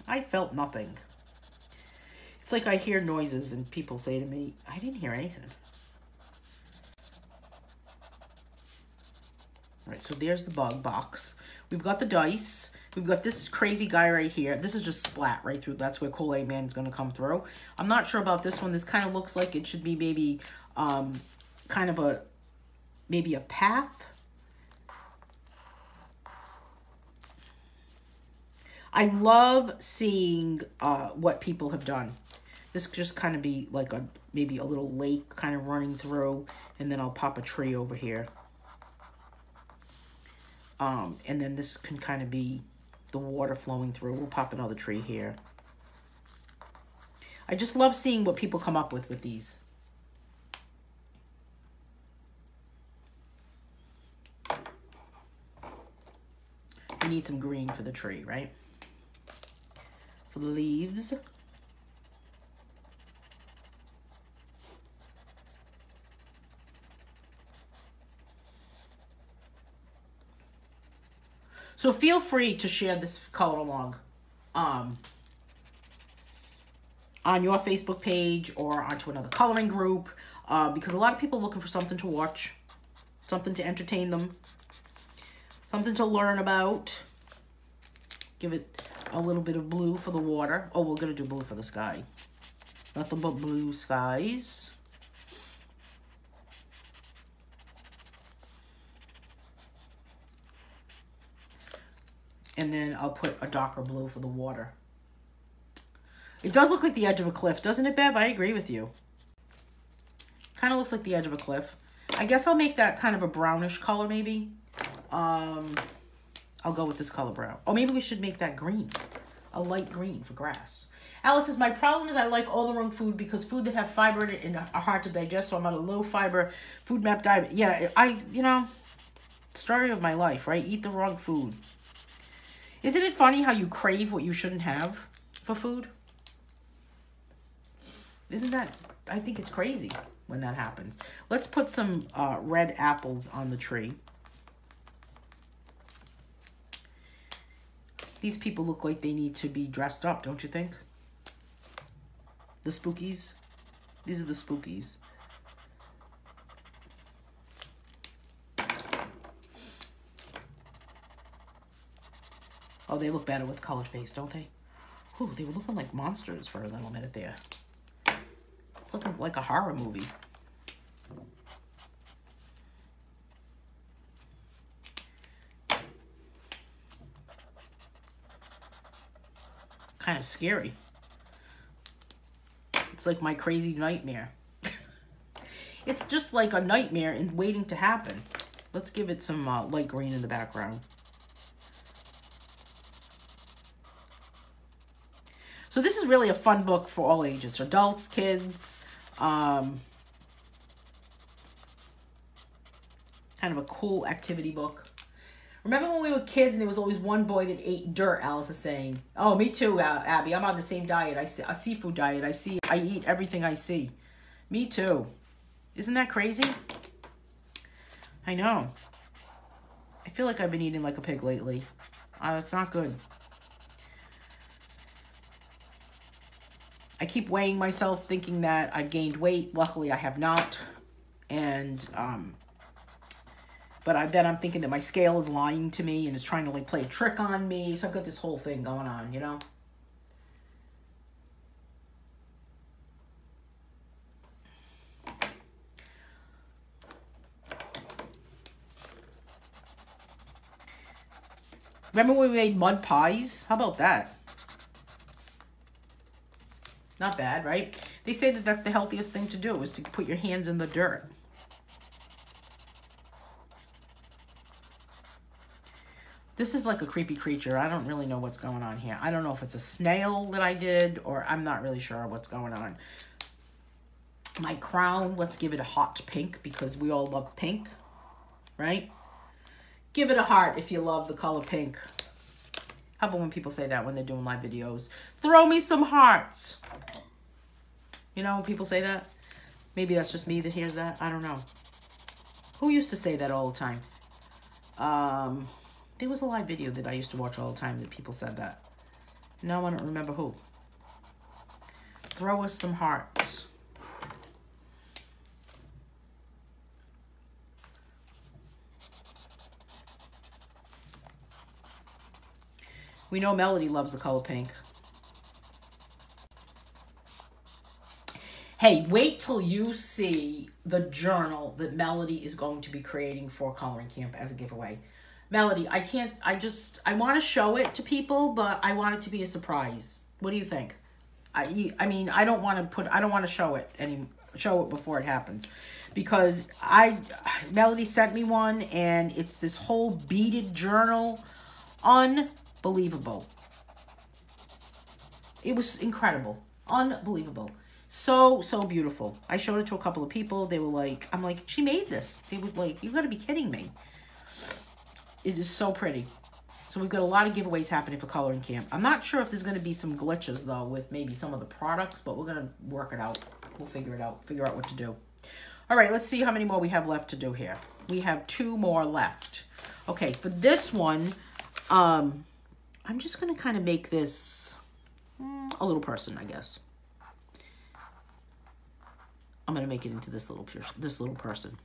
I felt nothing. It's like I hear noises and people say to me, I didn't hear anything. All right, so there's the bug box. We've got the dice. We've got this crazy guy right here. This is just splat right through. That's where Kool-Aid Man is going to come through. I'm not sure about this one. This kind of looks like it should be maybe kind of maybe a path. I love seeing what people have done. This could just kind of be like maybe a little lake kind of running through, and then I'll pop a tree over here. And then this can kind of be the water flowing through. We'll pop another tree here. I just love seeing what people come up with these. We need some green for the tree, right? For the leaves. So feel free to share this color along on your Facebook page or onto another coloring group, because a lot of people are looking for something to watch, something to entertain them, something to learn about. Give it a little bit of blue for the water. Oh, we're going to do blue for the sky. Nothing but blue skies. And then I'll put a darker blue for the water. It does look like the edge of a cliff, doesn't it, Bev? I agree with you. Kind of looks like the edge of a cliff. I guess I'll make that kind of a brownish color, maybe. I'll go with this color brown. Or maybe we should make that green. A light green for grass. Alice says, my problem is I like all the wrong food because food that have fiber in it and are hard to digest, so I'm on a low fiber food map diet. Yeah, you know, story of my life, right? Eat the wrong food. Isn't it funny how you crave what you shouldn't have for food? Isn't that, I think it's crazy when that happens. Let's put some red apples on the tree. These people look like they need to be dressed up, don't you think? The spookies. These are the spookies. Oh, they look better with colored face, don't they? Ooh, they were looking like monsters for a little minute there. It's looking like a horror movie. Kind of scary. It's like my crazy nightmare. It's just like a nightmare and waiting to happen. Let's give it some light green in the background. So this is really a fun book for all ages, adults, kids, kind of a cool activity book. Remember when we were kids and there was always one boy that ate dirt, Alice is saying. Oh, me too, Abby. I'm on the same diet. A seafood diet. I eat everything I see. Me too. Isn't that crazy? I know. I feel like I've been eating like a pig lately. It's not good. I keep weighing myself thinking that I've gained weight. Luckily, I have not. And, but then I'm thinking that my scale is lying to me and is trying to like play a trick on me. So I've got this whole thing going on, you know? Remember when we made mud pies? How about that? Not bad, right? They say that that's the healthiest thing to do, is to put your hands in the dirt. This is like a creepy creature. I don't really know what's going on here. I don't know if it's a snail that I did, or I'm not really sure what's going on. My crown, let's give it a hot pink because we all love pink, right? Give it a heart if you love the color pink. How about when people say that when they're doing live videos? Throw me some hearts. You know, people say that. Maybe that's just me that hears that. I don't know. Who used to say that all the time? There was a live video that I used to watch all the time that people said that. No, I don't remember who. Throw us some hearts. We know Melody loves the color pink. Hey, wait till you see the journal that Melody is going to be creating for coloring camp as a giveaway. Melody, I want to show it to people, but I want it to be a surprise. What do you think? I mean, I don't want to show it before it happens, because Melody sent me one and it's this whole beaded journal. Unbelievable. It was incredible. Unbelievable. So beautiful. I showed it to a couple of people. They were like, I'm like, she made this. They were like, you gotta be kidding me. It is so pretty. So we've got a lot of giveaways happening for coloring camp. I'm not sure if there's gonna be some glitches though with maybe some of the products, but we're gonna work it out. We'll figure it out. Figure out what to do. All right, let's see how many more we have left to do here. We have 2 more left. Okay, for this one, I'm just going to kind of make this a little person, I guess. I'm going to make it into this little person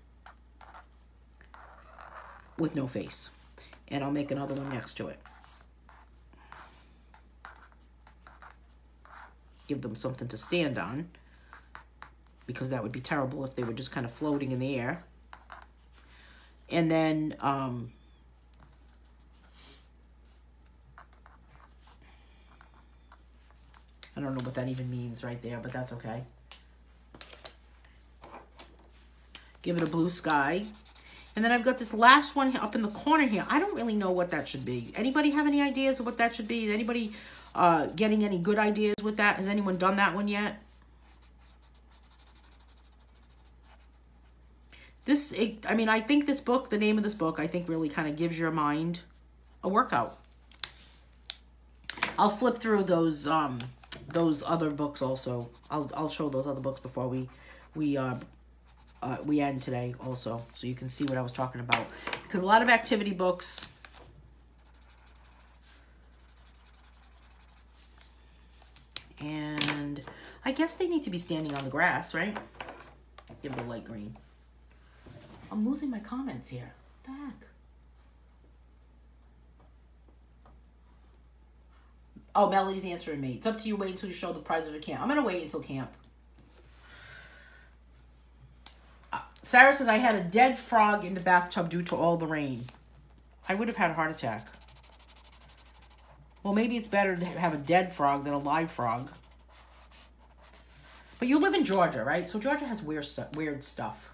with no face. And I'll make another one next to it. Give them something to stand on, because that would be terrible if they were just kind of floating in the air. And then I don't know what that even means right there, but that's okay. Give it a blue sky. And then I've got this last one up in the corner here. I don't really know what that should be. Anybody have any ideas of what that should be? Is anybody getting any good ideas with that? Has anyone done that one yet? I mean, I think this book, the name of this book, I think really kind of gives your mind a workout. I'll flip through those other books also. I'll show those other books before we end today also, so you can see what I was talking about. Because a lot of activity books, and I guess they need to be standing on the grass, right? Give it a light green. I'm losing my comments here. What the heck? Oh, Melody's answering me. It's up to you. Wait until you show the prize of a camp. I'm going to wait until camp. Sarah says, I had a dead frog in the bathtub due to all the rain. I would have had a heart attack. Well, maybe it's better to have a dead frog than a live frog. But you live in Georgia, right? So Georgia has weird stuff.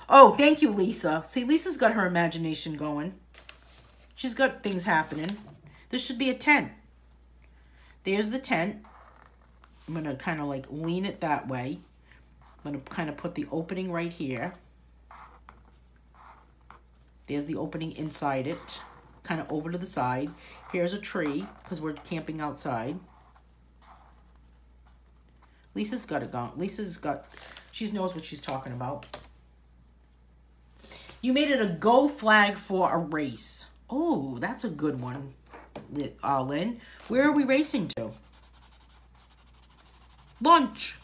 Oh, thank you, Lisa. See, Lisa's got her imagination going. She's got things happening. This should be a tent. There's the tent. I'm going to kind of like lean it that way. I'm going to kind of put the opening right here. There's the opening inside it. Kind of over to the side. Here's a tree, because we're camping outside. Lisa's got it going. She knows what she's talking about. You made it a go flag for a race. Oh, that's a good one, Lynn. Where are we racing to? Lunch.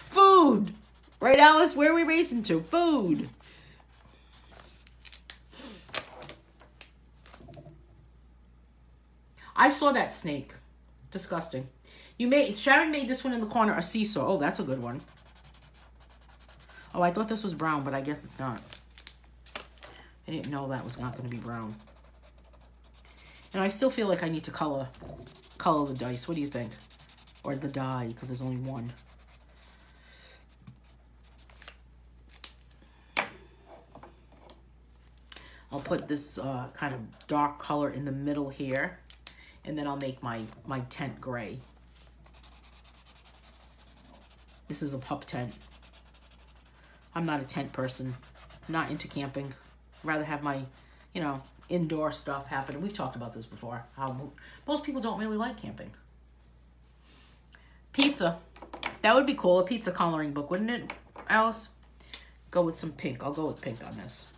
Food. Right, Alice? Where are we racing to? Food. I saw that snake. Disgusting. Sharon made this one in the corner a seesaw. Oh, that's a good one. Oh, I thought this was brown, but I guess it's not. I didn't know that was not going to be brown. And I still feel like I need to color the dice. What do you think? Or the die, because there's only one. I'll put this kind of dark color in the middle here. And then I'll make my tent gray. This is a pup tent. I'm not a tent person. I'm not into camping. I'd rather have my, indoor stuff happen. We've talked about this before. How most people don't really like camping. Pizza. That would be cool. A pizza coloring book, wouldn't it, Alice? Go with some pink. I'll go with pink on this.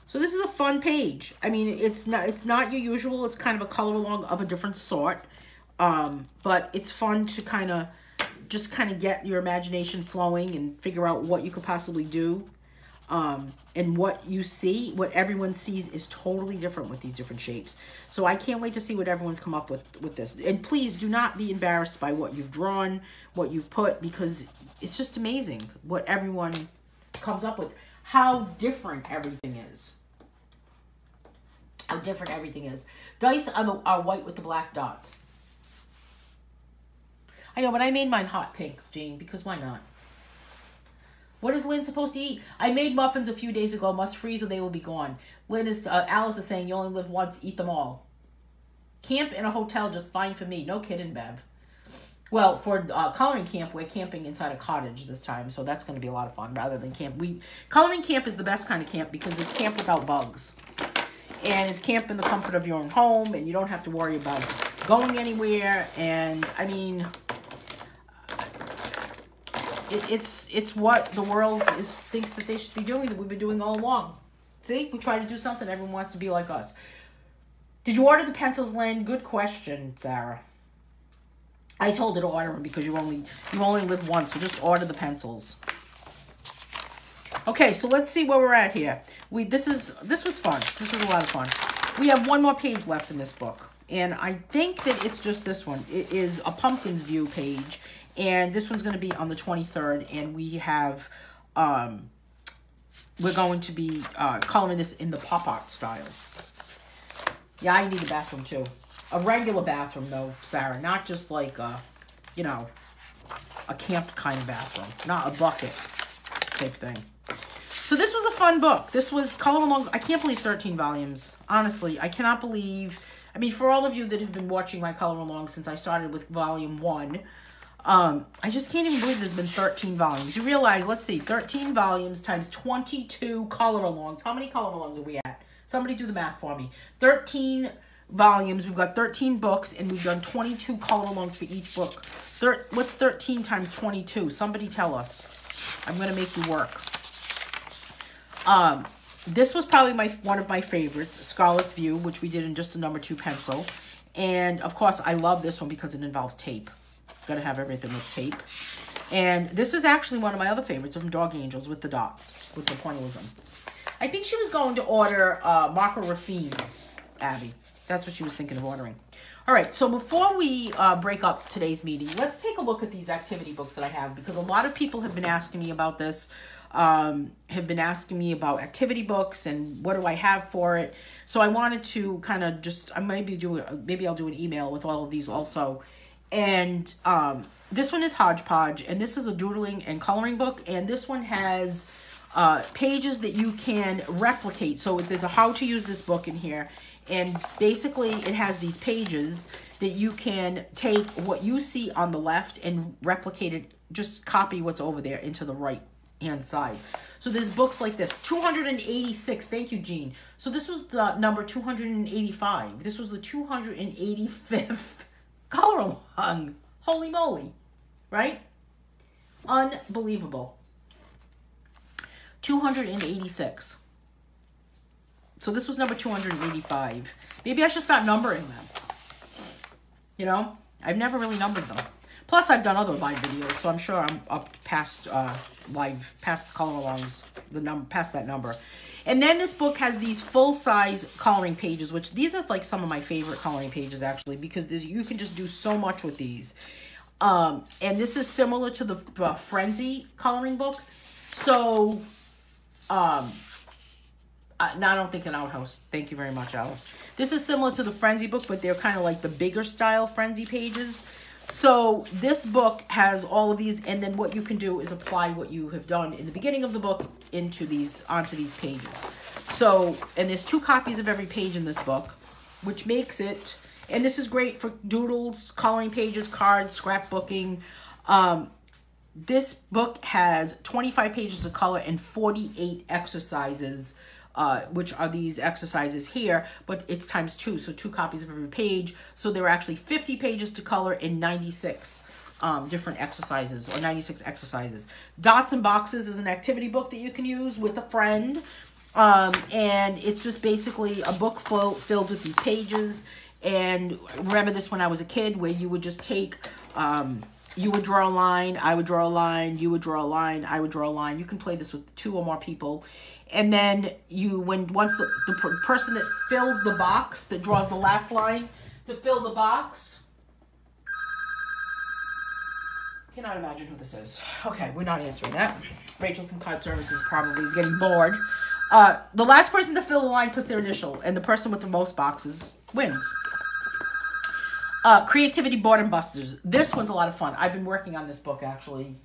So this is a fun page. I mean, it's not your usual. It's kind of a color along of a different sort. But it's fun to just get your imagination flowing and figure out what you could possibly do. And what you see, what everyone sees is totally different with these different shapes. So I can't wait to see what everyone's come up with this. And please do not be embarrassed by what you've drawn, what you've put, because it's just amazing what everyone comes up with. How different everything is. How different everything is. Dice are white with the black dots. I know, but I made mine hot pink, Jean, because why not? What is Lynn supposed to eat? I made muffins a few days ago. Must freeze or they will be gone. Alice is saying you only live once. Eat them all. Camp in a hotel just fine for me. No kidding, Bev. Well, for coloring camp, we're camping inside a cottage this time, so that's going to be a lot of fun rather than camp. Coloring camp is the best kind of camp because it's camp without bugs. And it's camp in the comfort of your own home, and you don't have to worry about going anywhere. And, I mean, it's what the world thinks that they should be doing, that we've been doing all along. See, we try to do something. Everyone wants to be like us. Did you order the pencils, Lynn? Good question, Sarah. I told her to order them because you only live once, so just order the pencils. Okay, so let's see where we're at here. This was fun. This was a lot of fun. We have one more page left in this book, and I think that it's just this one. It is a Pumpkins View page, and this one's going to be on the 23rd, and we have we're going to be coloring this in the pop art style. Yeah, I need a bathroom too. A regular bathroom though, Sarah, not just like a camp kind of bathroom, not a bucket type thing. So this was a fun book. This was Color Along. I can't believe 13 volumes. Honestly, I cannot believe. I mean, for all of you that have been watching my Color Along since I started with volume 1, I just can't even believe there's been 13 volumes. You realize, let's see, 13 volumes times 22 color alongs. How many color alongs are we at? Somebody do the math for me. 13 volumes. We've got 13 books, and we've done 22 color alongs for each book. What's 13 times 22? Somebody tell us. I'm going to make you work. This was probably one of my favorites, Scarlet's View, which we did in just a number 2 pencil. And, of course, I love this one because it involves tape. Got to have everything with tape. And this is actually one of my other favorites from Dog Angels with the dots, with the pointillism. I think she was going to order Marco Raffine's, Abby. That's what she was thinking of ordering. All right, so before we break up today's meeting, let's take a look at these activity books that I have, because a lot of people have been asking me about this, have been asking me about activity books and what do I have for it. So I wanted to kind of just, maybe I'll do an email with all of these also. And this one is Hodgepodge, and this is a doodling and coloring book, and this one has pages that you can replicate. So there's a how to use this book in here, and basically it has these pages that you can take what you see on the left and replicate it, just copy what's over there into the right hand side. So there's books like this, 286. Thank you, Jean. So this was the number 285. This was the 285th color along. Holy moly, right? Unbelievable. 286. So this was number 285. Maybe I should start numbering them. You know, I've never really numbered them. Plus, I've done other live videos, so I'm sure I'm up past past color alongs, past that number. And then this book has these full-size coloring pages, which these are like some of my favorite coloring pages, actually, because you can just do so much with these. And this is similar to the Frenzy coloring book. So, no, I don't think an outhouse. Thank you very much, Alice. This is similar to the Frenzy book, but they're kind of like the bigger style Frenzy pages. So this book has all of these, and then what you can do is apply what you have done in the beginning of the book onto these pages. So, and there's 2 copies of every page in this book, which makes it, and this is great for doodles, coloring pages, cards, scrapbooking. This book has 25 pages of color and 48 exercises, which are these exercises here, but it's times 2, so 2 copies of every page. So there are actually 50 pages to color and 96 different exercises, or 96 exercises. Dots and Boxes is an activity book that you can use with a friend, and it's just basically a book filled with these pages. And remember this when I was a kid, where you would just take, you would draw a line, I would draw a line, you would draw a line, I would draw a line. You can play this with 2 or more people. And then once the person that fills the box, that draws the last line to fill the box. Cannot imagine who this is. Okay, we're not answering that. Rachel from Card Services probably is getting bored. The last person to fill the line puts their initial, and the person with the most boxes wins. Creativity Boredom Busters. This one's a lot of fun. I've been working on this book actually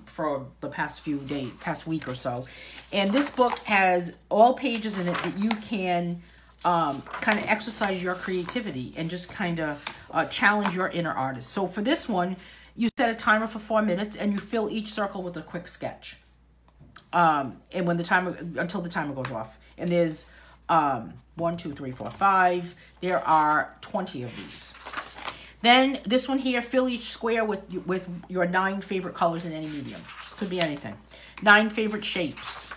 for the past week or so. And this book has all pages in it that you can kind of exercise your creativity and just kind of challenge your inner artist. So for this one, you set a timer for 4 minutes and you fill each circle with a quick sketch. And when until the timer goes off. And there's 1, 2, 3, 4, 5. There are 20 of these. Then this one here, fill each square with your 9 favorite colors in any medium. Could be anything. 9 favorite shapes.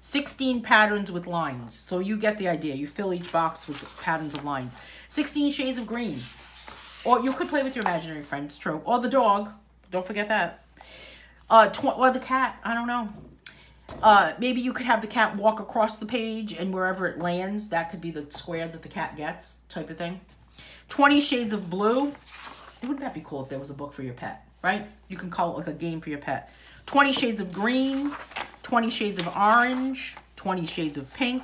16 patterns with lines. So you get the idea. You fill each box with patterns of lines. 16 shades of green. Or you could play with your imaginary friend. It's true. Or the dog. Don't forget that. Or the cat. I don't know. Maybe you could have the cat walk across the page, and wherever it lands, that could be the square that the cat gets, type of thing. 20 shades of blue. Wouldn't that be cool if there was a book for your pet, right? You can call it like a game for your pet. 20 shades of green, 20 shades of orange, 20 shades of pink.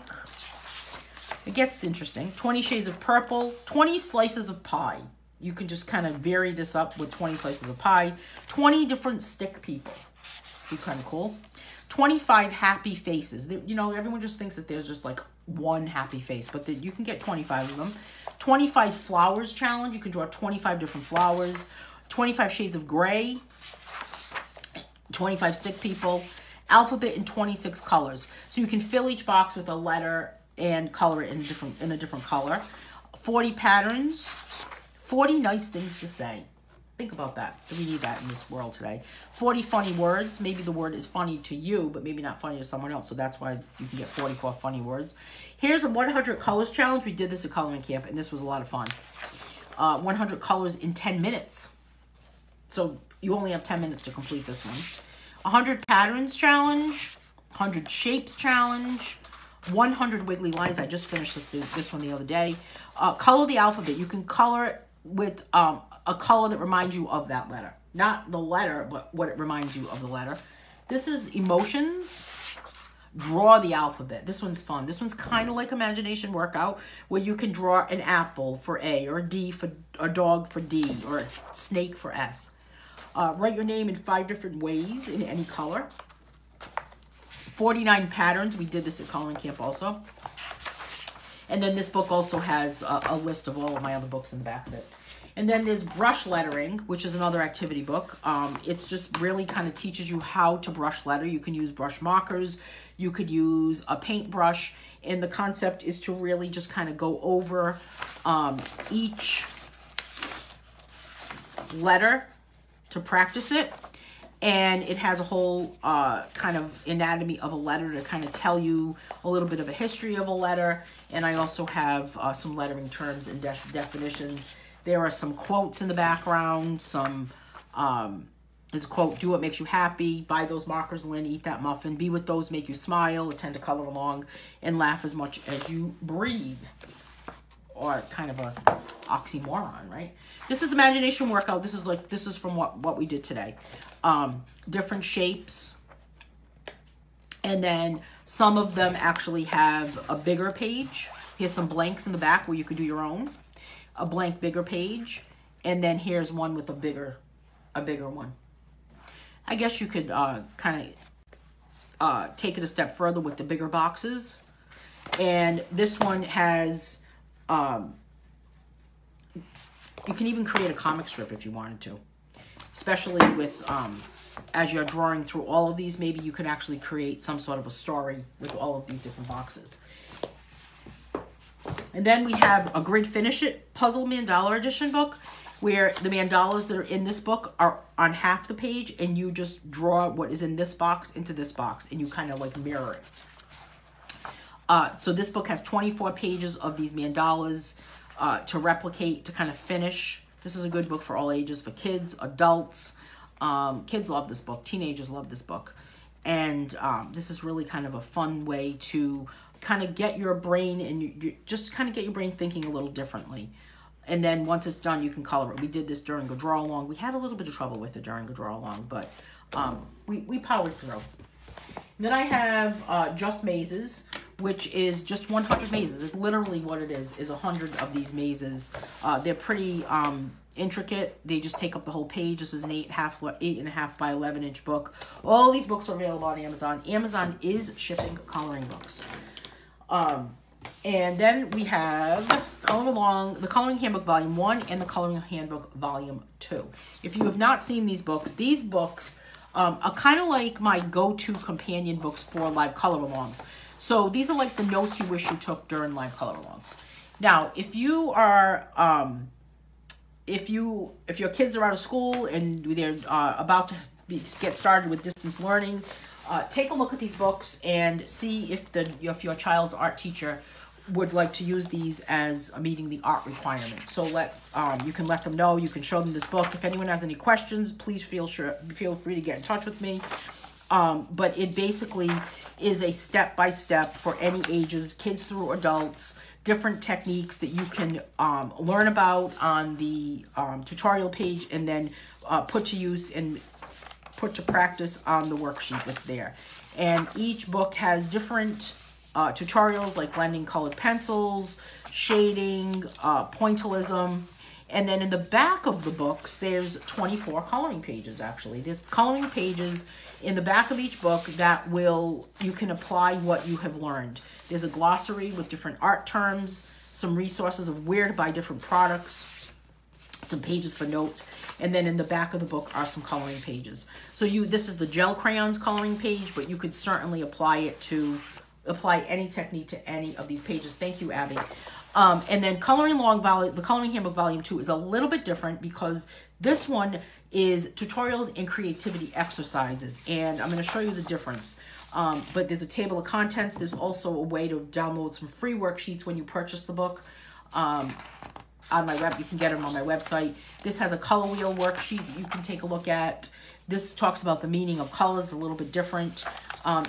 It gets interesting. 20 shades of purple, 20 slices of pie. You can just kind of vary this up with 20 slices of pie. 20 different stick people. Be kind of cool. 25 happy faces. You know, everyone just thinks that there's just like one happy face, but you can get 25 of them. 25 flowers challenge. You can draw 25 different flowers. 25 shades of gray. 25 stick people. Alphabet in 26 colors. So you can fill each box with a letter and color it in a different color. 40 patterns. 40 nice things to say. Think about that. We need that in this world today. 40 funny words. Maybe the word is funny to you, but maybe not funny to someone else. So that's why you can get 44 funny words. Here's a 100 colors challenge. We did this at coloring camp, and this was a lot of fun. 100 colors in 10 minutes. So you only have 10 minutes to complete this one. 100 patterns challenge. 100 shapes challenge. 100 wiggly lines. I just finished this one the other day. Color the alphabet. You can color it with a color that reminds you of that letter. Not the letter, but what it reminds you of the letter. This is emotions. Draw the alphabet. This one's fun. This one's kind of like imagination workout, where you can draw an apple for A, or a D for a dog for D, or a snake for S. Write your name in 5 different ways in any color. 49 patterns. We did this at coloring camp also. And then this book also has a list of all of my other books in the back of it. And then there's brush lettering, which is another activity book. It's just really kind of teaches you how to brush letter. You can use brush markers. You could use a paintbrush. And the concept is to really just kind of go over each letter to practice it. And it has a whole kind of anatomy of a letter to kind of tell you a little bit of a history of a letter. And I also have some lettering terms and definitions. There are some quotes in the background. There's a quote, do what makes you happy, buy those markers, Lynn, eat that muffin, be with those make you smile, attend to color along, and laugh as much as you breathe. Or kind of a oxymoron, right? This is imagination workout. This is from what we did today. Different shapes. And then some of them actually have a bigger page. Here's some blanks in the back where you could do your own. A blank bigger page. And then here's one with a bigger one. I guess you could kind of take it a step further with the bigger boxes. And this one has... you can even create a comic strip if you wanted to. Especially with, as you're drawing through all of these, maybe you could actually create some sort of a story with all of these different boxes. And then we have a Grid Finish It Puzzle Mandala Edition book, where the mandalas that are in this book are on half the page, and you just draw what is in this box into this box, and you kind of like mirror it. So this book has 24 pages of these mandalas to replicate, to kind of finish. This is a good book for all ages, for kids, adults. Kids love this book. Teenagers love this book. And this is really kind of a fun way to kind of get your brain, and you just kind of get your brain thinking a little differently. And then once it's done, you can color it. We did this during a draw along. We had a little bit of trouble with it during a draw along, but we powered through. Then I have Just Mazes, which is just 100 mazes. It's literally what it is 100 of these mazes. They're pretty intricate. They just take up the whole page. This is an 8.5 by 11 inch book. All these books are available on Amazon. Amazon is shipping coloring books. And then we have the Coloring Handbook Volume 1 and the Coloring Handbook Volume 2. If you have not seen these books are kind of like my go-to companion books for live color-alongs. So these are like the notes you wish you took during live color-alongs. Now, if you are, if your kids are out of school and they're about to get started with distance learning, take a look at these books and see if your child's art teacher would like to use these as meeting the art requirement. So you can let them know. You can show them this book. If anyone has any questions, please feel free to get in touch with me. But it basically is a step-by-step for any ages, kids through adults, different techniques that you can learn about on the tutorial page, and then put to use and put to practice on the worksheet that's there. And each book has different tutorials like blending colored pencils, shading, pointillism. And then in the back of the books, there's 24 coloring pages, actually. There's coloring pages in the back of each book that you can apply what you have learned. There's a glossary with different art terms, some resources of where to buy different products, some pages for notes, and then in the back of the book are some coloring pages. So this is the gel crayons coloring page, but you could certainly apply any technique to any of these pages. Thank you, Abby. And then the Coloring Handbook Volume 2 is a little bit different because this one is tutorials and creativity exercises. And I'm going to show you the difference. But there's a table of contents. There's also a way to download some free worksheets when you purchase the book. On my web, you can get them on my website. This has a color wheel worksheet that you can take a look at. This talks about the meaning of colors, a little bit different.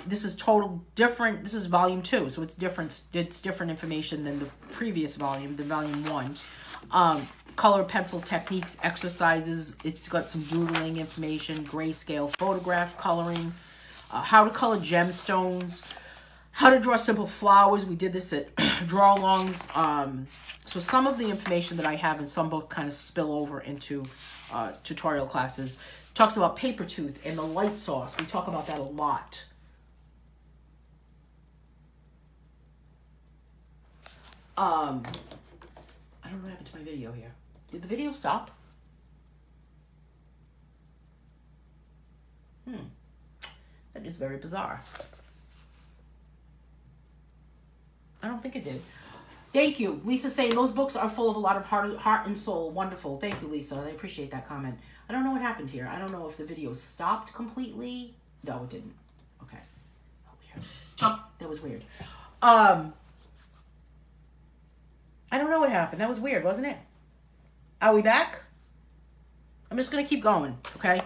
This is total different. This is volume 2, so it's different. It's different information than the previous volume, the volume 1. Color pencil techniques, exercises. It's got some doodling information, grayscale photograph coloring, how to color gemstones, how to draw simple flowers. We did this at draw-alongs. So some of the information that I have in some book kind of spill over into tutorial classes. Talks about paper tooth and the light source. We talk about that a lot. I don't know what happened to my video here. Did the video stop? That is very bizarre. I don't think it did. Thank you. Lisa saying those books are full of a lot of heart and soul. Wonderful. Thank you, Lisa. I appreciate that comment. I don't know what happened here. I don't know if the video stopped completely. No, it didn't. Okay. Oh, weird. That was weird. I don't know what happened. That was weird, wasn't it? Are we back? I'm just going to keep going, okay?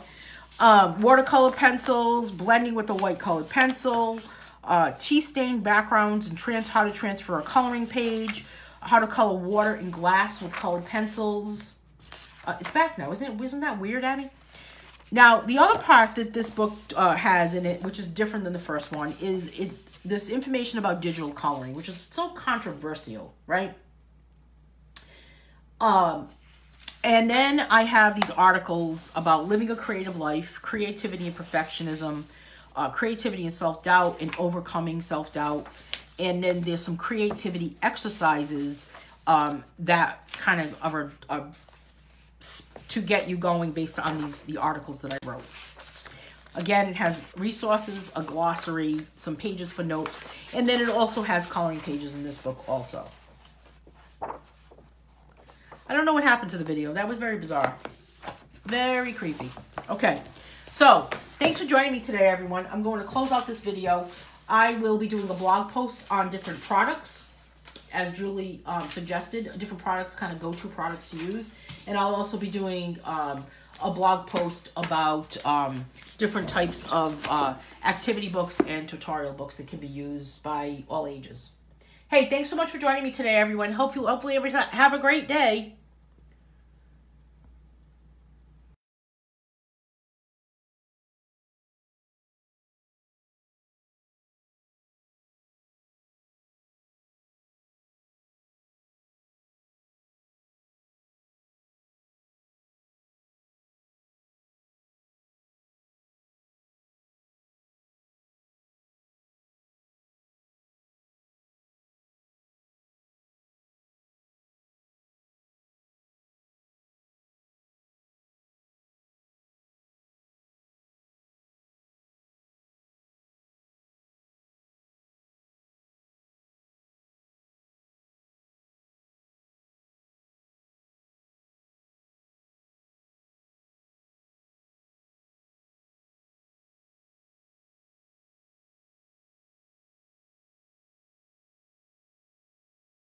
Watercolor pencils, blending with the white colored pencil, tea-stained backgrounds, and how to transfer a coloring page, how to color water and glass with colored pencils. It's back now, isn't it? Wasn't that weird, Abby? Now, the other part that this book has in it, which is different than the first one, is this information about digital coloring, which is so controversial, right? And then I have these articles about living a creative life, creativity and perfectionism, creativity and self-doubt, and overcoming self-doubt. And then there's some creativity exercises that kind of are to get you going based on the articles that I wrote. Again, it has resources, a glossary, some pages for notes, and then it also has coloring pages in this book also. I don't know what happened to the video. That was very bizarre. Very creepy. Okay, so thanks for joining me today, everyone. I'm going to close out this video. I will be doing a blog post on different products, as Julie suggested, different products, kind of go-to products to use. And I'll also be doing a blog post about different types of activity books and tutorial books that can be used by all ages. Hey, thanks so much for joining me today, everyone. Hopefully everyone have a great day.